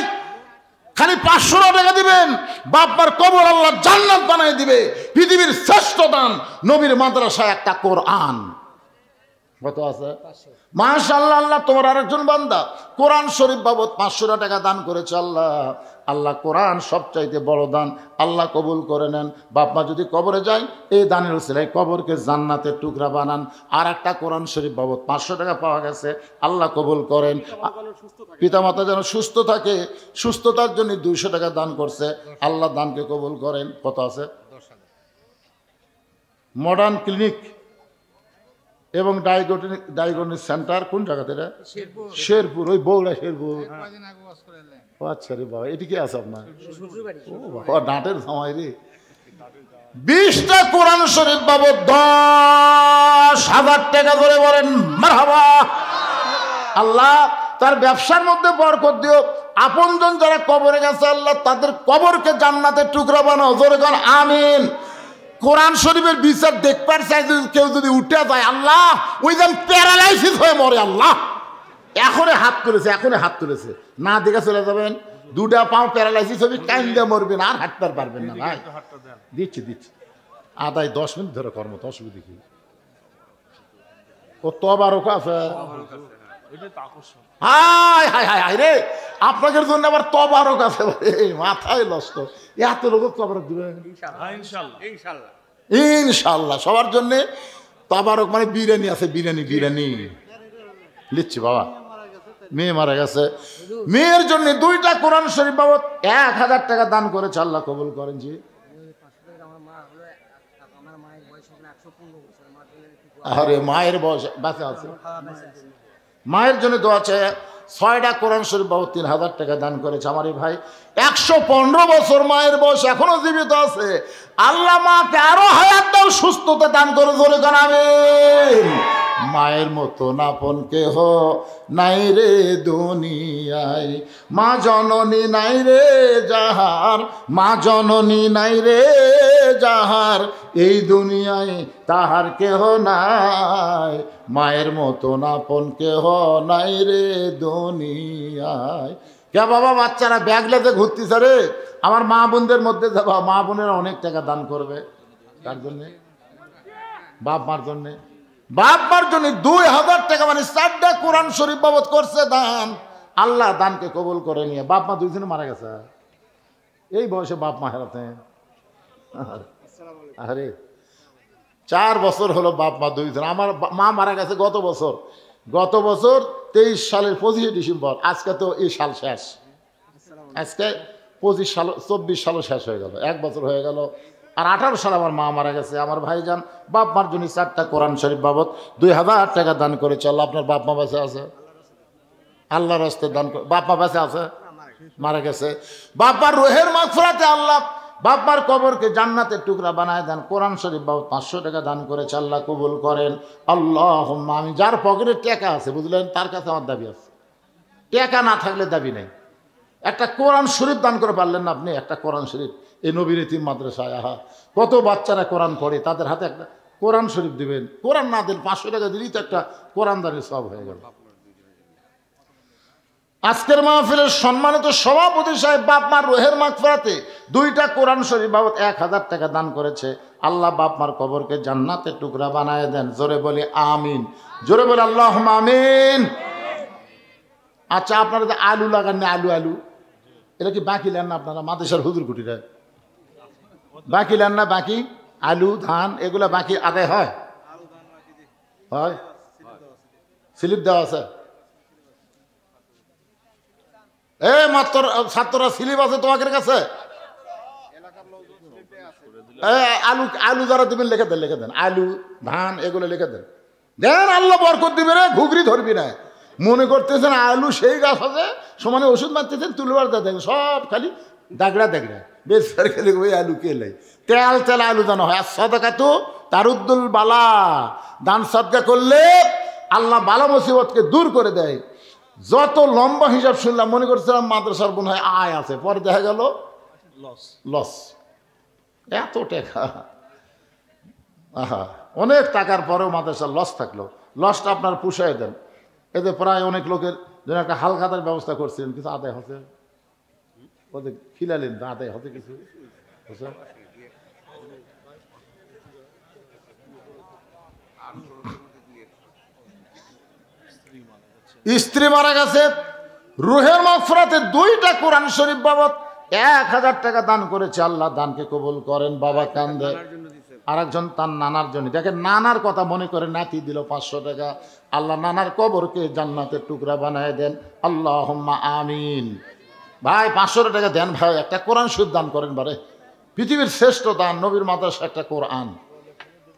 খালি 500 টাকা দিবেন, বাপ মার কবর আল্লাহ জান্নাত বানায় দিবে। পৃথিবীর শ্রেষ্ঠ দান নবীর মাদ্রাসায় একটা কোরআন। কত আছে? মাশাআল্লাহ, আল্লাহ তোমার আরেকজন বান্দা কোরআন শরীফ বাবদ 500 টাকা দান করেছে। আল্লাহ আল্লাহ কোরআন সবচাইতে বড় দান, আল্লাহ কবুল করে নেন। বাপ মা যদি কবরে যায়, এই দানের উসিলায় কবরকে জান্নাতের টুকরা বানান। আর একটা কোরআন শরীফ বাবদ 500 টাকা পাওয়া গেছে, আল্লাহ কবুল করেন। পিতামাতা যেন সুস্থ থাকে, সুস্থতার জন্য 200 টাকা দান করছে, আল্লাহ দানকে কবুল করেন। কত আছে? মডার্ন ক্লিনিক এবং ডায়াগনস্টিক সেন্টার কোন জায়গাতে? শেরপুর, ওই বৌড়া শেরপুর। আচ্ছা রে বাবা, এটি কি আছে আপনার? ডাঁটের জামাই রে। 20টা কোরআন শরীফ বাবদ 10,000 টাকা ধরে বলেন মারহাবা। আল্লাহ তার ব্যবসার মধ্যে বরকত দিও। আপনজন যারা কবরে গেছে, আল্লাহ তাদের কবরকে জান্নাতের টুকরা বানাও। জোরে বলেন আমিন। কোরআন শরীফের বিচার দেখবার চাই, কেউ যদি উঠে যায়, আল্লাহ ওই যেন প্যারালাইসিস হয়ে মরে। আল্লাহ এখনই হাত তুলেছে, না দেখে চলে যাবেন। 2টা পাও প্যারালাইসিস হবে, কাইন্দা মরবেন, আর হাঁটতে পারবেন না। ভাই দিচ্ছি আদায় 10 মিনিট ধরে কর্ম, তো অসুবিধা কি? ও তবারক আছে। হায় হায় হায় হায় রে, আপনাদের জন্য আবার তবারক আছে। মাথায় নষ্ট, এত লোক তবারক দিবেন ইনশাল্লাহ। সবার জন্য তবারক মানে বিরিয়ানি আছে, বিরিয়ানি লিচ্ছি বাবা। মেয়ে মারা গেছে, মেয়ের জন্য 2টা কোরআন শরীফ বাবদ 1000 টাকা দান করেছে, আল্লাহ কবুল করেন। জি আরে মায়ের বয়স বাঁচা আছে, মায়ের জন্য দোয়া চাই। 6টা কোরআন শরীফ বাবদ 3000 টাকা দান করেছে আমার এই ভাই। 115 বছর মায়ের বয়স, এখনো জীবিত আছে। আল্লাহ মাকে আরো হায়াত দাও, সুস্থতা দান করে। ধরে গান আমিন। মায়ের মতো আপন কেহ নাই রে দুনিয়ায়, মা জননী নাই রে যাহার, মা জননী নাই রে যাহার, এই দুনিয়ায় তাহার কেহ নাই। মায়ের মতো আপন কেহ নাই রে দুনিয়ায়। কে বাবা, বাচ্চারা ব্যাগ লেতে ঘুরতেছে রে, আমার মা বোনদের মধ্যে যাবা। মা বোনেরা অনেক টাকা দান করবে। তার জন্যে বাপ মার জন্যে, বাপ মার জন্য 2000 টাকা, মানে 4টা কোরআন শরীফ বাবদ করছে দান। আল্লাহ দানকে কবুল করে নিয়ে। বাপ মা 2 জনে মারা গেছে, এই বয়সে বাপ মা হারাতে। আরে 4 বছর হলো বাপ মা 2 জন। আমার মা মারা গেছে গত বছর 23 সালের 25 ডিসেম্বর। আজকে তো এই সাল শেষ, আজকে 24 সালও শেষ হয়ে গেল, 1 বছর হয়ে গেল। আর 18 সালে আমার মা মারা গেছে। আমার ভাইজান বাপ মার জন্য 4টা কোরআন শরীফ বাবদ 2000 টাকা দান করেছে। আল্লাহ আপনার বাপ মা বেঁচে আছে? আল্লাহর রাস্তে দান করে। বাপ মা বেঁচে আছে, মারা গেছে। বাপার রুহের মাগফিরাতে আল্লাহ বাপার কবরকে জান্নাতের টুকরা বানায় দেন। কোরআন শরীফ বাবদ 500 টাকা দান করেছে, আল্লাহ কবুল করেন। আল্লাহুম্মা আমিন। যার পকেটে টাকা আছে, বুঝলেন, তার কাছে আমার দাবি আছে। টাকা না থাকলে দাবি নেই। একটা কোরআন শরীফ দান করে পারলেন না আপনি? একটা কোরআন শরীফ, এই নবীর ইতিম মাদ্রাসায় আহা কত বাচ্চারা কোরআন পড়ে, তাদের হাতে একটা কোরআন শরীফ দিবেন। কোরআন না দিন 500 টাকা দিলেই তো একটা কোরআন দানের সব হয়ে গেল। আজকের মাহফিলের সম্মানিত সভাপতি সাহেব বাপ মার রুহের মাগফিরাতে 2টা কোরআন শরীফ বাবদ 1000 টাকা দান করেছে। আল্লাহ বাপ মার কবরকে জান্নাতের টুকরা বানায় দেন। জোরে বলি আমিন, জোরে বলি আল্লাহুম্মা আমিন। আচ্ছা, আপনারা যে আলু লাগান, আলু এটা কি বাকি নেন না আপনারা? মাদ্রাসার হুজুর কুটিরা বাকি নেন না? বাকি আলু ধান এগুলা বাকি আদায় হয়? স্লিপ দেওয়া আছে? মাত্র ছাত্ররা স্লিপ আছে তোমাদের কাছে? আলু যারা দিবেন লিখে দেন, আলু ধান এগুলো লিখে দেন। আল্লাহ বরকত দিবে রে, ঘুগরি ধরবি না। মনে করতেছেন আলু সেই গাছ আছে, সমানে ওষুধ মারতেছেন, তুলবার দেখেন সব খালি দাগড়া বেশ খেলে ওই আলু কেলে তেল আলু দানো হয়। আর সদকা তো তারুদ্দুল বালা, দান সদকা করলে আল্লাহ বালা মুসিবতকে দূর করে দেয়। যত লম্বা হিসাব শুনলাম মনে করছিলাম মাদ্রাসার মনে হয় আয় আছে, পরে দেখা গেল লস। এত টাকা, অনেক টাকার পরেও মাদ্রাসার লস থাকলো। লসটা আপনার পুষায় দেন। এতে প্রায় অনেক লোকের জন্য একটা হালখাতার ব্যবস্থা করছিলেন, কিছু আদায় হচ্ছে, ওদের খিলালেন আদায় হতে কিছু। স্ত্রী মারা গেছে, রুহের মাগফিরাতে 2টা কোরআন শরীফ বাবদ 1000 টাকা দান করেছে, আল্লাহ দানকে কবুল করেন। বাবা কান্দে। আর একজন তার নানার জন্য, দেখেন নানার কথা মনে করে নাতি দিল 500 টাকা। আল্লাহ নানার কবরকে জান্নাতের টুকরা বানায় দেন, আল্লাহুম্মা আমিন। ভাই 500 টাকা দেন ভাই, একটা কোরআন শরীফ দান করেন। বারে পৃথিবীর শ্রেষ্ঠ দান নবীর মাদ্রাসা একটা কোরআন।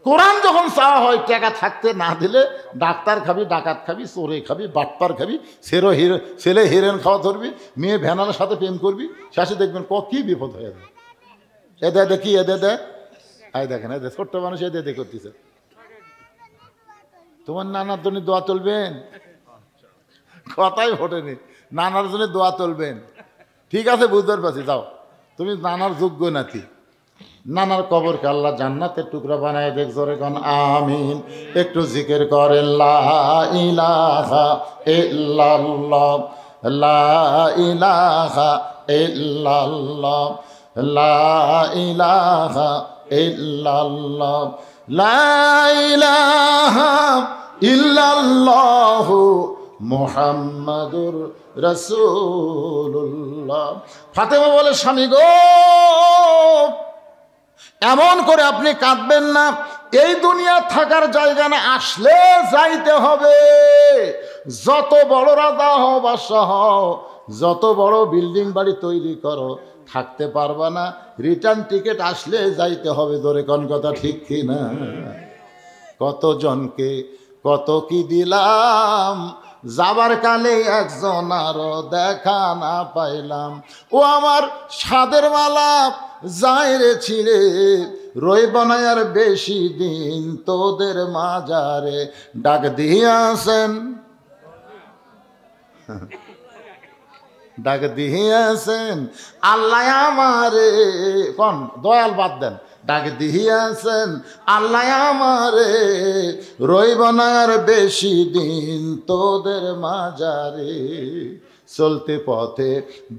কোরআন যখন চাওয়া হয়, টাকা থাকতে না দিলে ডাক্তার খাবি, ডাকাত খাবি, চোরে খাবি, বাটপার খাবি, ছেলে হিরেন খাওয়া ধরবি, মেয়ে ভ্যানালের সাথে প্রেম করবি, শেষে দেখবেন কি বিপদ হয়ে যাবে। এদে দেখি এদে দে, আই দেখেন এদে ছোট্ট মানুষ এদে দে করতেছে। তোমার নানার জন্য দোয়া তুলবেন, কথাই ফোটেনি, নানার জন্য দোয়া তুলবেন। ঠিক আছে, বুঝতে পারছি, যাও তুমি নানার যোগ্য নাতি। নানার কবরকে আল্লাহ জান্নাতের টুকরা বানায় দেখ, জোরে কোন আমিন। একটু জিকির করেন, লা ইলাহা ইল্লাল্লাহ, লা ইলাহা ইল্লাল্লাহ, লা ইলাহা ইল্লাল্লাহ, লা ইলাহা ইল্লাল্লাহু মুহাম্মাদুর রাসূলুল্লাহ। ফাতেমা বলে, স্বামী গো, এমন করে আপনি কাঁদবেন না, এই দুনিয়া থাকার জায়গা না, আসলে যাইতে হবে। যত বড় রাজা হও, বাদশাহ হও, যত বড় বিল্ডিং বাড়ি তৈরি করো, থাকতে পারবা না, রিটার্ন টিকিট আসলে যাইতে হবে। ধরে কোন কথা ঠিক কি না? কতজনকে কত কি দিলাম, যাবার কালে একজন আরো দেখা না পাইলাম। ও আমার সাদের মালা যায় রে ছিঁড়ে, রইব না আর বেশি দিন তোদের মাজারে। ডাক দিয়াছেন, ডাক দিয়াছেন আল্লাহ আমারে, কোন দয়াল বাদ দেন, ডাক দিয়াছেন আল্লাহ আমারে, রইব না আর বেশি দিন তোদের মাজারে। চলতে পথে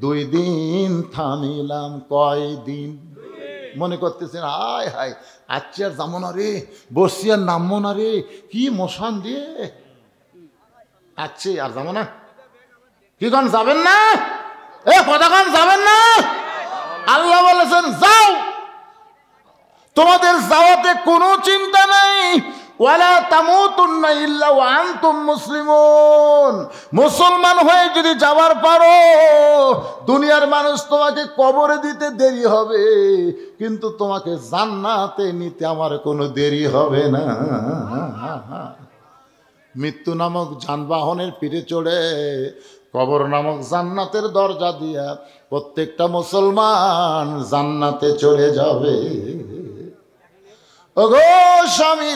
2 দিন থামিলাম, কয়দিন মনে করতেছেন, হায় হায় আচ্ছি আর যাবো না রে, বসছি আর নামবো না রে, কি মশান দিয়ে আচ্ছি আর যাবো না। কি কন যাবেন না? এ কথা কন যাবেন না? আল্লাহ বলেছেন যাও, তোমাদের যাওয়াতে কোনো চিন্তা নাই। ওয়ালা তামুতুন্না ইল্লা ওয়া আনতুম মুসলিমুন। মুসলমান হয়ে যদি যাবার পারো, দুনিয়ার মানুষ তোমাকে কবরে দিতে দেরি হবে, কিন্তু তোমাকে জান্নাতে নিতে আমার কোনো দেরি হবে না। মৃত্যু নামক যানবাহনের পিঠে চড়ে কবর নামক জান্নাতের দরজা দিয়া প্রত্যেকটা মুসলমান জান্নাতে চলে যাবে। ওগো স্বামী,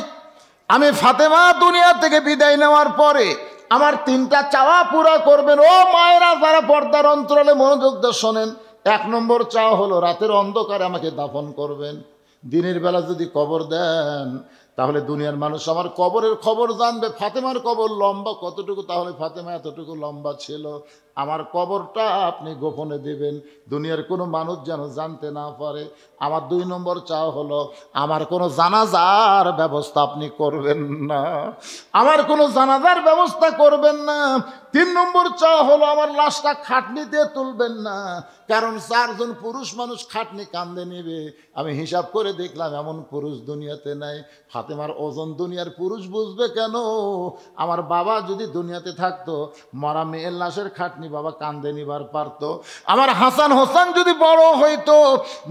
আমি ফাতেমা দুনিয়া থেকে বিদায় নেওয়ার পরে আমার 3টা চাওয়া পুরা করবেন। ও মায়েরা, যারা পর্দার অন্তরালে মনোযোগ দিয়ে শোনেন, 1 নম্বর চাওয়া হলো রাতের অন্ধকারে আমাকে দাফন করবেন। দিনের বেলা যদি কবর দেন, তাহলে দুনিয়ার মানুষ আমার কবরের খবর জানবে। ফাতেমার কবর লম্বা কতটুকু, তাহলে ফাতেমা এতটুকু লম্বা ছিল। আমার কবরটা আপনি গোপনে দিবেন, দুনিয়ার কোনো মানুষ যেন জানতে না পারে। আমার 2 নম্বর চাওয়া হলো আমার কোনো জানাজার ব্যবস্থা আপনি করবেন না, আমার কোনো জানাজার ব্যবস্থা করবেন না। 3 নম্বর চাওয়া হলো আমার লাশটা খাটনিতে তুলবেন না, কারণ 4 জন পুরুষ মানুষ খাটনি কান্দে নেবে। আমি হিসাব করে দেখলাম এমন পুরুষ দুনিয়াতে নাই। ফাতেমার ওজন দুনিয়ার পুরুষ বুঝবে কেন? আমার বাবা যদি দুনিয়াতে থাকতো, মরা মেয়ের লাশের খাটনি বাবা কান্দে নিবার পারতো। আমার হাসান হোসেন যদি বড় হইতো,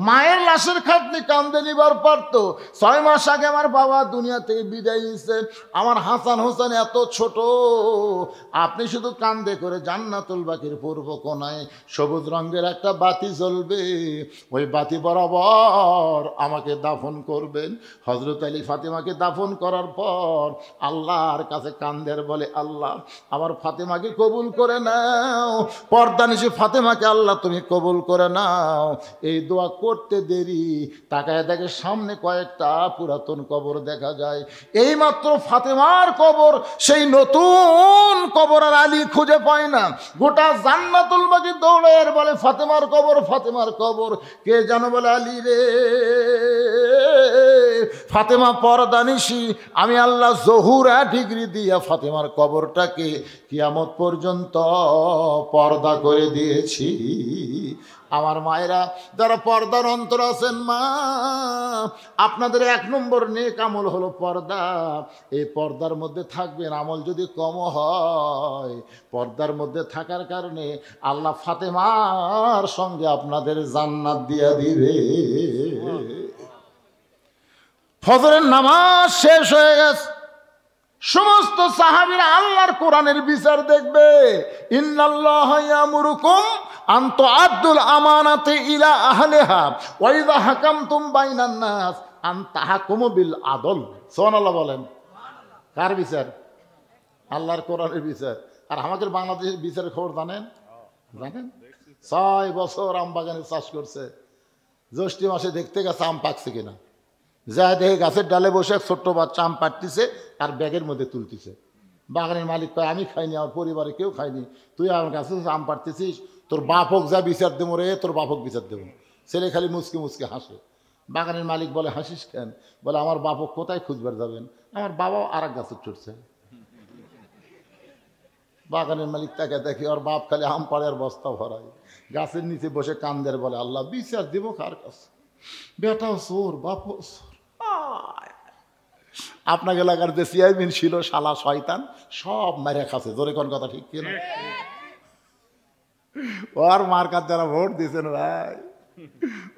মায়ের লাশের খাটনি কান্দে নিবার পারতো। 6 মাস আগে আমার বাবা দুনিয়া থেকে বিদায় নিছে। আমার হাসান হোসেন এত ছোট, আপনি শুধু কান্দে করে জান্নাতুল বাকির পূর্ব কোণায় সবুজ রঙের একটা বাতি জ্বলবে, ওই বাতি বরাবর আমাকে দাফন করবেন। হযরত আলী ফাতেমাকে দাফন করার পর আল্লাহর কাছে কান্দের বলে, আল্লাহ আমার ফাতেমাকে কবুল করে নাও, পর্দানিশি ফাতেমাকে আল্লাহ তুমি কবুল করে নাও। এই দোয়া করতে দেরি, তাকায় দেখে সামনে কয়েকটা পুরাতন কবর দেখা যায়। এইমাত্র ফাতেমার কবর, সেই নতুন কবর আর আলী খুঁজে পায় না। গোটা জান্নাতুল বাকি দৌড়ে বলে ফাতেমার কবর, ফাতেমার কবর। কে যেন বলে, আলী রে। ফাতেমা পর্দানিশি, আমি আল্লাহ জহুরা ডিগ্রি দিয়া ফাতেমার কবরটাকে কিয়ামত পর্যন্ত পর্দা করে দিয়েছি। আমার মায়েরা যারা পর্দার অন্তর আছেন মা, আপনাদের 1 নম্বর নেক আমল হলো পর্দা। এই পর্দার মধ্যে থাকবেন, আমল যদি কম হয় পর্দার মধ্যে থাকার কারণে আল্লাহ ফাতেমার সঙ্গে আপনাদের জান্নাত দিয়া দিবে। ফজরের নামাজ শেষ হয়ে গেছে, সমস্ত সাহাবীরা আল্লাহর কোরআনের বিচার দেখবে। ইন্নাল্লাহা ইয়ামুরুকুম আন তুআদ্দুল আমানাতি ইলা আহলিহা ওয়া ইযা হাকামতুম বাইনান নাস আন তাহকুমু বিল আদল। সুবহানাল্লাহ বলেন। কার বিচার? আল্লাহর কোরআনের বিচার। আর আমাদের বাংলাদেশের বিচারের খবর জানেন? 6 বছর আম বাগানে চাষ করছে, জ্যৈষ্ঠ মাসে দেখতে গেছে আম পাকছে কিনা, যা দেখে গাছের ডালে বসে এক ছোট্ট বাচ্চা আম পাড়তিছে আর ব্যাগের মধ্যে তুলতেছে। বাগানের মালিক কয় আমি খাইনি, আমার পরিবারে কেউ খাইনি, তুই আমার কাছে আম পাড়তেছিস, তোর বাপ হোক যা বিচার দেবো রে, তোর বাপ হোক বিচার দেবো। ছেলে খালি মুচকে মুচকে হাসে। বাগানের মালিক বলে হাসিস কেন? বলে আমার বাপ হোক কোথায় খুঁজবার যাবেন, আমার বাবাও আর এক গাছে চড়ছে। বাগানের মালিক তাকে দেখি ওর বাপ খালি আম পাড়ে আর বস্তা ভরায়, গাছের নিচে বসে কান্দের, বলে আল্লাহ বিচার দিব কার কাছে? বেটাও চোর, বাপও চোর। আপনাকে এলাকার যে চেয়ারম্যান ছিল শালা শয়তান, সব মারে খাচ্ছে। জোরে কোন কথা ঠিক কিনা? ওর মার্কার যারা ভোট দিয়েছেন ভাই,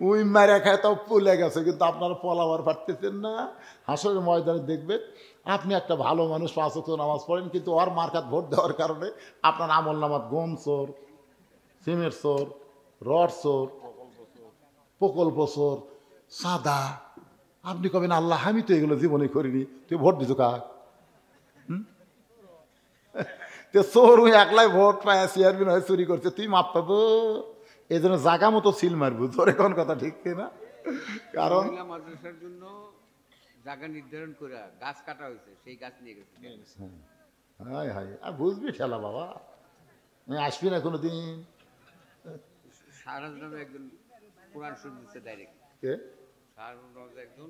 ওই মারে খায় তাও পুলে গেছে, কিন্তু আপনারা পলাবার পারতেছেন না। হাসরের ময়দানে দেখবেন আপনি একটা ভালো মানুষ, 5 ওয়াক্ত নামাজ পড়েন, কিন্তু ওর মার্কাত ভোট দেওয়ার কারণে আপনার আমল নামাত গম চোর, সিমেন্ট চোর, রড চোর, প্রকল্প চোর, সাদা। আপনি কবেন আল্লাহ আমি তো এগুলো জীবনে করিনি, তুই ভোট দিত কাক? চোর ওই একলাই ভোট পায়, চেয়ারম্যান হয়ে চুরি করছে, তুই মাপ পাবো? এই জন্য জাগা মতো সিল মারবো। তোর কোন কথা ঠিক না? কারণ মাদ্রাসার জন্য জায়গা নির্ধারণ করে গাছ কাটা হয়েছে, সেই গাছ নিয়ে গেছে। হাই হাই, আর বুঝবি ঠেলা বাবা, আসবি না কোনোদিন। শাহরাজ নামে একজন কোরআন শরীফ দিচ্ছে ডাইরেক্ট। কে? শাহরাজ একজন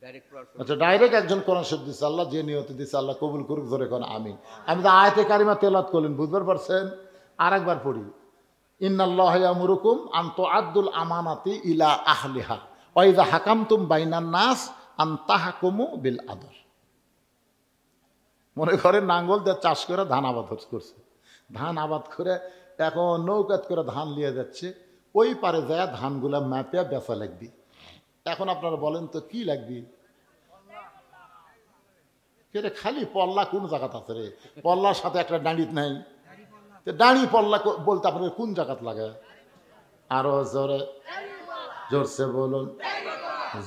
ডাইরেক্ট কোরআন শরীফ। আচ্ছা, ডাইরেক্ট একজন কোরআন শরীফ দিচ্ছে, আল্লাহ যে নিয়তে দিচ্ছে আল্লাহ কবুল করুক। ধরে কোন আমিন। আমি তো আয়াতে কারিমা তেলাওয়াত করলেন, বুঝবার পারছেন? আর একবার পড়ি, ইন্নাল্লাহা ইয়ামুরুকুম আন তুআদ্দুল আমানাতি ইলা আহলিহা ওয়া ইযা হাকামতুম বাইনান নাস আন তাহকুমু বিল আদল। মনে করেন নাঙ্গল দিয়ে চাষ করে ধান আবাদ করছে, ধান আবাদ করে এখন নৌকাত করে ধান নিয়ে যাচ্ছে, ওই পারে যায় ধানগুলা ম্যাপে বেচা লাগবে। এখন আপনারা বলেন তো কি লাগবে? রে খালি পল্লা কোন জায়গাত আছে রে? পল্লার সাথে একটা ডাঁড়িত নাই, ডাঁড়ি পল্লা বলতে আপনার কোন জায়গাত লাগে? আরো জোরে, জোরসে বলুন,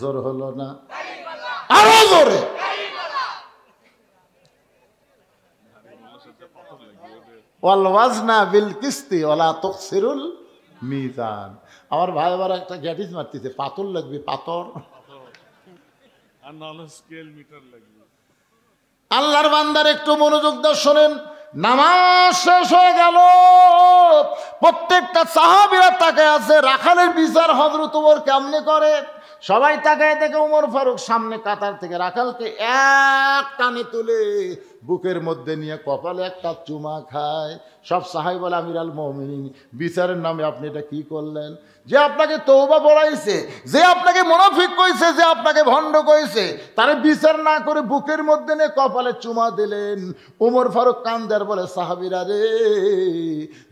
জোর হলো না, আরো জোরে। ওয়াল ওয়াজনা বিল কিসতি ওয়ালা তুকসিরুল মিজান। আমার ভাই আবার একটা গ্যাটিস মারতেছে, পাথর লাগবে, পাথর আর নাহলে স্কেল মিটার লাগবে। আল্লাহর বান্দার একটু মনোযোগ দিয়ে শোনেন। নামাজ শেষ হয়ে গেল, প্রত্যেকটা সাহাবীরা তাকায় আছে, রাখালের বিচার হযরত ওমর কেমনে করে। সবাই তাকায় দেখে ওমর ফারুক সামনে কাতার থেকে রাখালকে এক টানে তুলে বুকের মধ্যে নিয়ে কপালে একটা চুমা খায়। সব সাহাবী বলে আমির আল মুমিনিন, বিচারের নামে আপনি এটা কি করলেন? যে আপনাকে তওবা বলাইছে, যে আপনাকে মুনাফিক কইছে, যে আপনাকে ভণ্ড কইছে, তারে বিচার না করে বুকের মধ্যে নিয়ে কপালে চুমা দিলেন। ওমর ফারুক কান্দার বলে সাহাবীরা রে,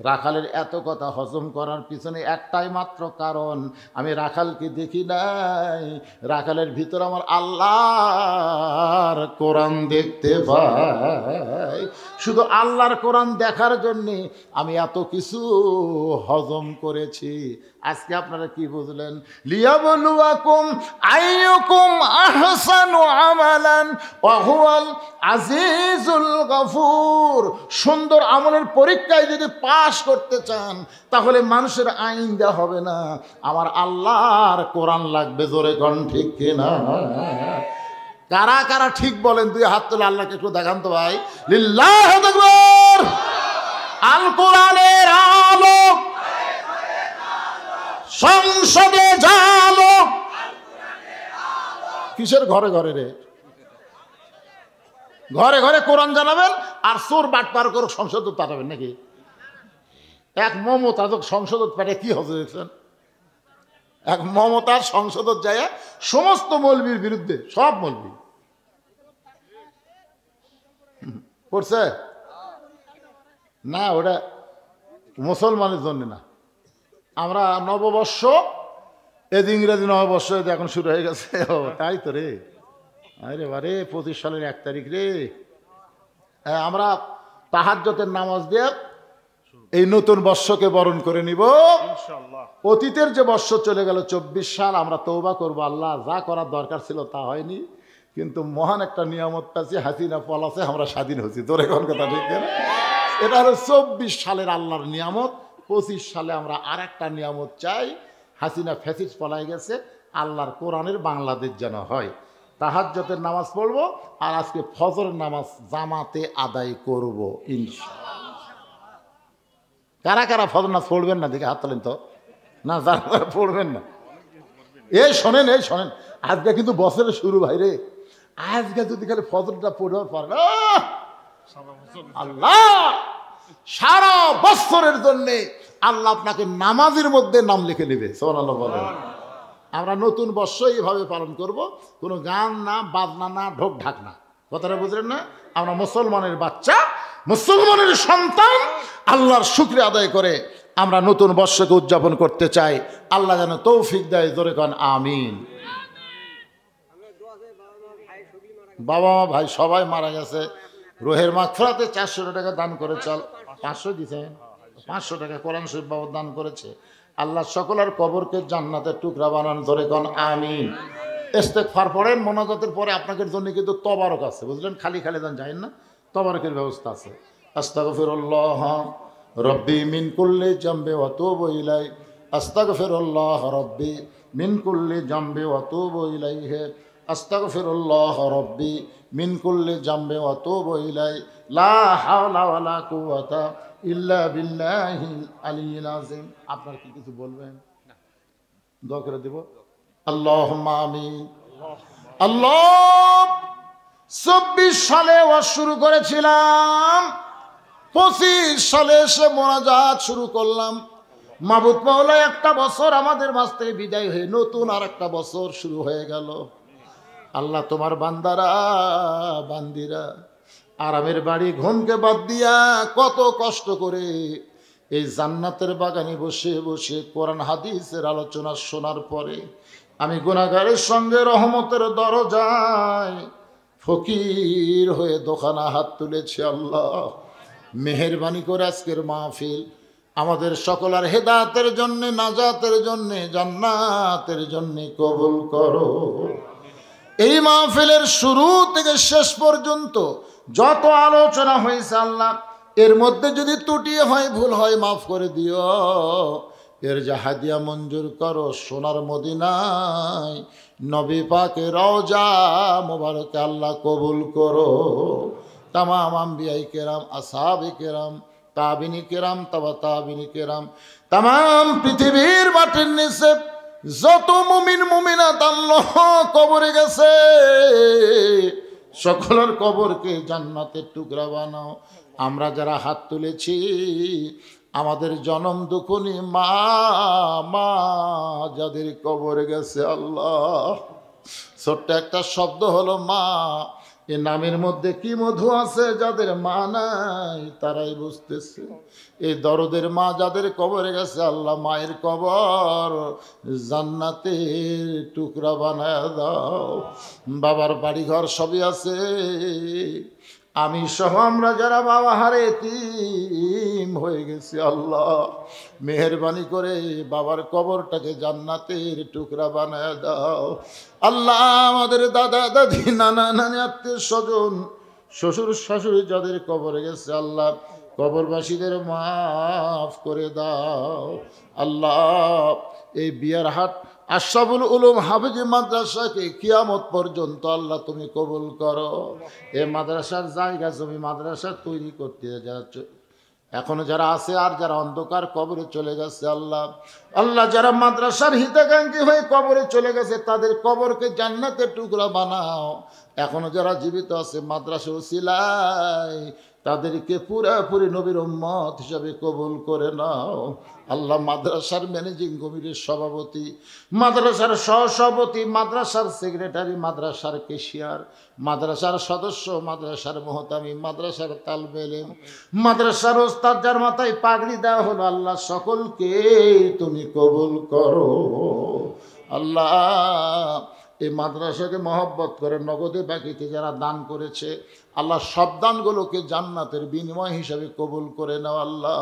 রাখালের এত কথা হজম করার পিছনে একটাই মাত্র কারণ, আমি রাখালকে দেখি নাই, রাখালের ভিতর আমার আল্লাহর কোরআন দেখতে পাই। শুধু আল্লাহর কোরআন দেখার জন্যে আমি এত কিছু হজম করেছি। আজকে আপনারা কি বুঝলেন? লিয়াবলুয়াকুম আইয়ুকুম আহসানু আমালান ওয়া হুয়াল আজিজুল গফুর। সুন্দর আমলের পরীক্ষায় যদি পাশ করতে চান তাহলে মানুষের আইন দেওয়া হবে না, আমার আল্লাহর কোরআন লাগবে। জোরে কোন ঠিক কিনা? কারা কারা ঠিক বলেন? দুই হাত তুলে আল্লাহকে একটু দেখান তো ভাই। লিল্লাহু আকবার। আল কোরআনের আলো সংসদে জালো। কিসের ঘরে ঘরে রে? ঘরে ঘরে কোরআন জানাবেন আর চোর বাটপার করে সংসদ পাঠাবেন নাকি? এক মমতাজক সংসদ পাঠে কি হতে দেখছেন? এক মমতার সংসদত যায় সমস্ত মৌলবীর বিরুদ্ধে, সব মৌলবী করছে না, ওটা মুসলমানের জন্য না। আমরা নববর্ষ, এই ইংরেজি নববর্ষ এখন শুরু হয়ে গেছে। ও তাই তো রে, আরে বারে 25 সালের 1 তারিখ রে। আমরা তাহাজ্জুদের নামাজ দিয়ে এই নতুন বর্ষকে বরণ করে নিব। ইনশাআল্লাহ অতীতের যে বর্ষ চলে গেল 24 সাল, আমরা তওবা করব। আল্লাহ যা করার দরকার ছিল তা হয়নি, কিন্তু মহান একটা নিয়ামত পাচ্ছি, হাসিনা পলাছে, আমরা স্বাধীন হচ্ছি। তোর এখন কথা ঠিক না? এটা হলো 24 সালের আল্লাহর নিয়ামত। 25 সালে আমরা আর একটা নিয়ামত চাই, হাসিনা ফ্যাসিস্ট পলাই গেছে, আল্লাহর কোরআনের বাংলাদেশ যেন হয়। তাহাজ্জুদের নামাজ পড়বো, আর আজকে ফজরের নামাজ জামাতে আদায় করব ইনশাআল্লাহ। কারা কারা ফজর নামাজ পড়বেন না দেখে হাত তোলেন তো। না, যারা পড়বেন না, এই শোনেন, আজকে কিন্তু বছরের শুরু ভাই রে। আজকে যদি খালি ফজরটা পড়বার পারেন, আল্লাহ সারা বছরের জন্যে আল্লাহ আপনাকে নামাজের মধ্যে নাম লিখে নেবে। সুবহানাল্লাহ বলেন। আমরা নতুন বর্ষ এইভাবে পালন করব, কোনো গান না, বাজনা না, ঢোক ঢাক না। কথাটা বুঝলেন না? আমরা মুসলমানের বাচ্চা, মুসলমানের সন্তান, আল্লাহর শুকরিয়া আদায় করে আমরা নতুন বর্ষকে উদযাপন করতে চাই। আল্লাহ যেন তৌফিক দেয়। জোরে কন আমিন। বাবা মা ভাই সবাই মারা গেছে। রোহের মাগফিরাতে 400 টাকা দান করে, চল 500 দিছেন, 500 টাকা কোরআন শরীফ বাবা দান করেছে। আল্লাহ সকলের কবরকে জান্নাতের টুকরা বানান। ধরে কোন আমিন। ইস্তেগফার পড়েন, মোনাজাতের পরে আপনাদের জন্য কিন্তু তবারক আছে, বুঝলেন? খালি খালি দান যায়েন না, তবারকের ব্যবস্থা আছে। আস্তাগফিরুল্লাহ রব্বি মিন কুল্লি জামবি ওয়া তুবু ইলাই, আস্তাগফিরুল্লাহ রব্বি মিন কুল্লি জামবি ওয়া তুবু ইলাইহি, আস্তাগফিরুল্লাহ রব্বি মিন কুল্লি জামবি ওয়া তুবু ইলাই, লা হাওলা ওয়ালা কুওয়াতা ইল্লা বিল্লাহিল আলিয়্যিল আযীম। আপনার কি কিছু বলবেন? দোয়া করে দেব। আল্লাহুম্মা আমিন। আল্লাহ 24 সালে ওয়াজ শুরু করেছিলাম, 25 সালে এসে মোনাজাত শুরু করলাম। মাবুদ মাওলা একটা বছর আমাদের মাঝ থেকে বিদায় হয়ে নতুন আর একটা বছর শুরু হয়ে গেল। আল্লাহ তোমার বান্দারা বান্দিরা আরামের বাড়ি ঘুমকে বাদ দিয়া কত কষ্ট করে এই জান্নাতের বাগানে বসে বসে কোরআন হাদিসের আলোচনা শোনার পরে আমি গুনাহগারের সঙ্গে রহমতের দরজায় ফকির হয়ে দোকানা হাত তুলেছি। আল্লাহ মেহেরবানি করে আজকের মাহফিল আমাদের সকলের হেদায়েতের জন্য, নাজাতের জন্য, জান্নাতের জন্য কবুল করো। এই মাহফিলের শুরু থেকে শেষ পর্যন্ত যত আলোচনা হয়েছে আল্লাহ, এর মধ্যে যদি ত্রুটি হয়, ভুল হয়, মাফ করে দিও। এর জাহাদিয়া মঞ্জুর করো। সোনার মদিনায় নবী পাকের রওজা মোবারকে আল্লাহ কবুল করো। তামাম আম্বিয়াই কেরাম, আসহাবে কেরাম, তাবিনী কেরাম, তাবা তাবিনী কেরাম, তামাম পৃথিবীর মাটির নিচে যত মুমিন মুমিনাত আল্লাহ কবরে গেছে, সকলের কবরকে জান্নাতের টুকরা বানাও। আমরা যারা হাত তুলেছি, আমাদের জনম দুঃখনি মা মা যাদের কবরে গেছে, আল্লাহ ছোট্ট একটা শব্দ হলো মা, এ নামের মধ্যে কি মধু আছে, যাদের মা নাই তারাই বুঝতেছে। এই দরদের মা যাদের কবরে গেছে, আল্লাহ মায়ের কবর জান্নাতের টুকরা বানায় দাও। বাবার বাড়িঘর সবই আছে, আমি সহ আমরা যারা বাবা হারে এতিম হয়ে গেছি, আল্লাহ মেহেরবানি করে বাবার কবরটাকে জান্নাতের টুকরা বানায় দাও। আল্লাহ আমাদের দাদা দাদি, নানা নানি, আত্মীয় স্বজন, শ্বশুর শাশুড়ি যাদের কবরে গেছে, আল্লাহ কবরবাসীদের মাফ করে দাও। আল্লাহ এই বিয়ারহাট আশরাফুল উলুম হাফেজি মাদ্রাসাকে কিয়ামত পর্যন্ত আল্লাহ তুমি কবুল করো। এই মাদ্রাসার জায়গা জমি মাদ্রাসা তৈরি করতে এখনো যারা আছে আর যারা অন্ধকার কবরে চলে গেছে, আল্লাহ আল্লাহ যারা মাদ্রাসার হিতাকাঙ্ক্ষী হয়ে কবরে চলে গেছে, তাদের কবরকে জান্নাতের টুকরা বানাও। এখনো যারা জীবিত আছে মাদ্রাসা উসিলায় তাদেরকে পুরাপুরি নবীর উম্মত হিসাবে কবুল করে নাও আল্লাহ। মাদ্রাসার ম্যানেজিং কমিটির সভাপতি, মাদ্রাসার সহসভাপতি, মাদ্রাসার সেক্রেটারি, মাদ্রাসার কেশিয়ার, মাদ্রাসার সদস্য, মাদ্রাসার মোহতামি, মাদ্রাসার তালবে ইলম, মাদ্রাসার ওস্তাদ যার মাথায় পাগড়ি দেওয়া হলো, আল্লাহ সকলকে তুমি কবুল করো আল্লাহ। এই মাদ্রাসাকে মহব্বত করে নগদে বাকিতে যারা দান করেছে আল্লাহ সব দানগুলোকে জান্নাতের বিনিময় হিসাবে কবুল করে নাও আল্লাহ।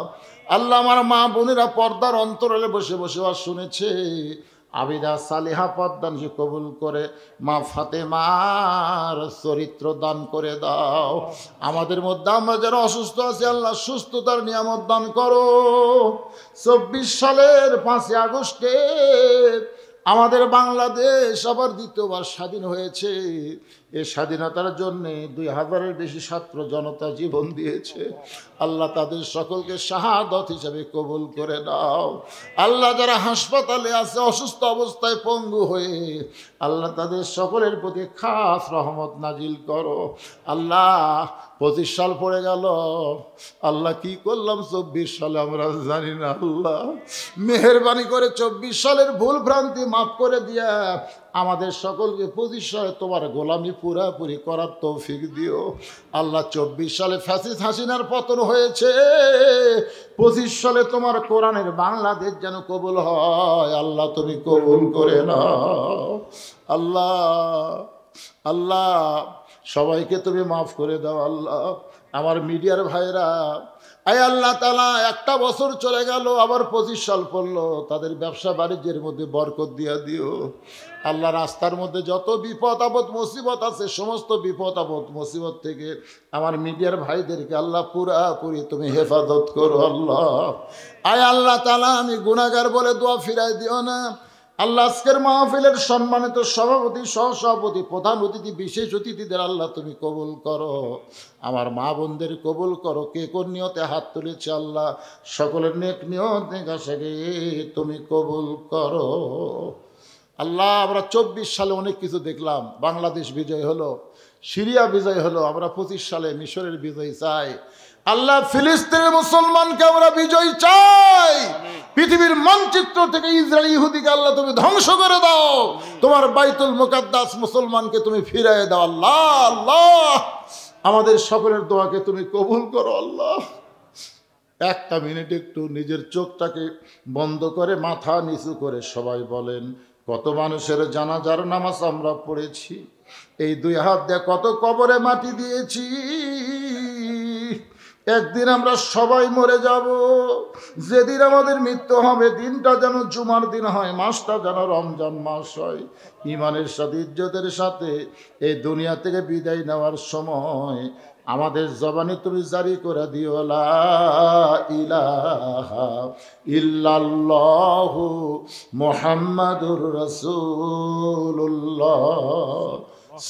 আল্লাহ আমার মা বোনেরা পর্দার অন্তরালে বসে বসে আর শুনেছে, আবিদা সালিহা পদ্দান সে কবুল করে, মা ফাতেমার চরিত্র দান করে দাও। আমাদের মধ্যে আমরা যারা অসুস্থ আছি আল্লাহ সুস্থতার নিয়ামত দান করো। 24 সালের 5 আগস্টে আমাদের বাংলাদেশ আবার দ্বিতীয়বার স্বাধীন হয়েছে। এই স্বাধীনতার জন্যে 2000-এর বেশি ছাত্র জনতা জীবন দিয়েছে আল্লাহ, তাদের সকলকে শাহাদত হিসাবে কবুল করে দাও আল্লাহ। যারা হাসপাতালে আছে অসুস্থ অবস্থায় পঙ্গু হয়ে আল্লাহ, তাদের সকলের প্রতি খাস রহমত নাজিল করো আল্লাহ। 25 সাল পড়ে গেল আল্লাহ, কি করলাম 24 সালে আমরা জানি না আল্লাহ। মেহেরবানি করে 24 সালের ভুল ভ্রান্তি মাফ করে দিয়া আমাদের সকলকে 25 সালে তোমার গোলামি পুরাপুরি করার তৌফিক দিও আল্লাহ। 24 সালে ফ্যাসিস্ট হাসিনার পতন হয়েছে, 25 সালে তোমার কোরআনের বাংলাদেশ যেন কবুল হয় আল্লাহ, তুমি কবুল করে নাও আল্লাহ। আল্লাহ সবাইকে তুমি মাফ করে দাও আল্লাহ। আমার মিডিয়ার ভাইরা, আয় আল্লাহ তাআলা, একটা বছর চলে গেল আবার 25 সাল পড়লো, তাদের ব্যবসা বাণিজ্যের মধ্যে বরকত দিয়া দিও আল্লাহ। রাস্তার মধ্যে যত বিপদ আপদ মুসিবত আছে সমস্ত বিপদ আপদ মুসিবত থেকে আমার মিডিয়ার ভাইদেরকে আল্লাহ পুরাপুরি তুমি হেফাজত করো আল্লাহ। আয় আল্লাহ তাআলা, আমি গুনাহগার বলে দোয়া ফিরাই দিও না আল্লাহ। আজকের মাহফিলের সম্মানিত সভাপতি, সহসভাপতি, প্রধান অতিথি, বিশেষ অতিথিদের আল্লাহ তুমি কবুল করো। আমার মা বোনদের কবুল করো। কে কোন নিয়তে হাত তুলেছে আল্লাহ সকলের নেক নিয়ত নেকাশাকে তুমি কবুল করো আল্লাহ। আমরা 24 সালে অনেক কিছু দেখলাম, বাংলাদেশ বিজয় হলো, সিরিয়া বিজয় হলো, আমরা 25 সালে মিশরের বিজয় চাই আল্লাহ। ফিলিস্তিনের মুসলমানকে আমরা বিজয় চাই। পৃথিবীর মানচিত্র থেকে ইসরায়েল ইহুদিকে আল্লাহ তুমি ধ্বংস করে দাও। তোমার বাইতুল মুকাদ্দাস মুসলমানকে তুমি ফিরিয়ে দাও আল্লাহ। আল্লাহ আমাদের সকলের দোয়াকে তুমি কবুল করো আল্লাহ। একটা মিনিট একটু নিজের চোখটাকে বন্ধ করে মাথা নিচু করে সবাই বলেন, কত মানুষের জানাজার নামাজ আমরা পড়েছি, এই 2 হাত দিয়ে কত কবরে মাটি দিয়েছি। একদিন আমরা সবাই মরে যাব। যেদিন আমাদের মৃত্যু হবে দিনটা যেন জুমার দিন হয়, মাসটা যেন রমজান মাস হয়। ইমানের সাথে ইজ্জতের সাথে এই দুনিয়া থেকে বিদায় নেওয়ার সময় আমাদের জবানে তুমি জারি করে দিও, লা ইলাহা ইল্লাল্লাহু মুহাম্মাদুর রাসূলুল্লাহ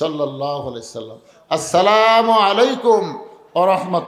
সাল্লাল্লাহু আলাইহি সাল্লাম। আসসালামু আলাইকুম ওয়া রাহমাতুল্লাহ।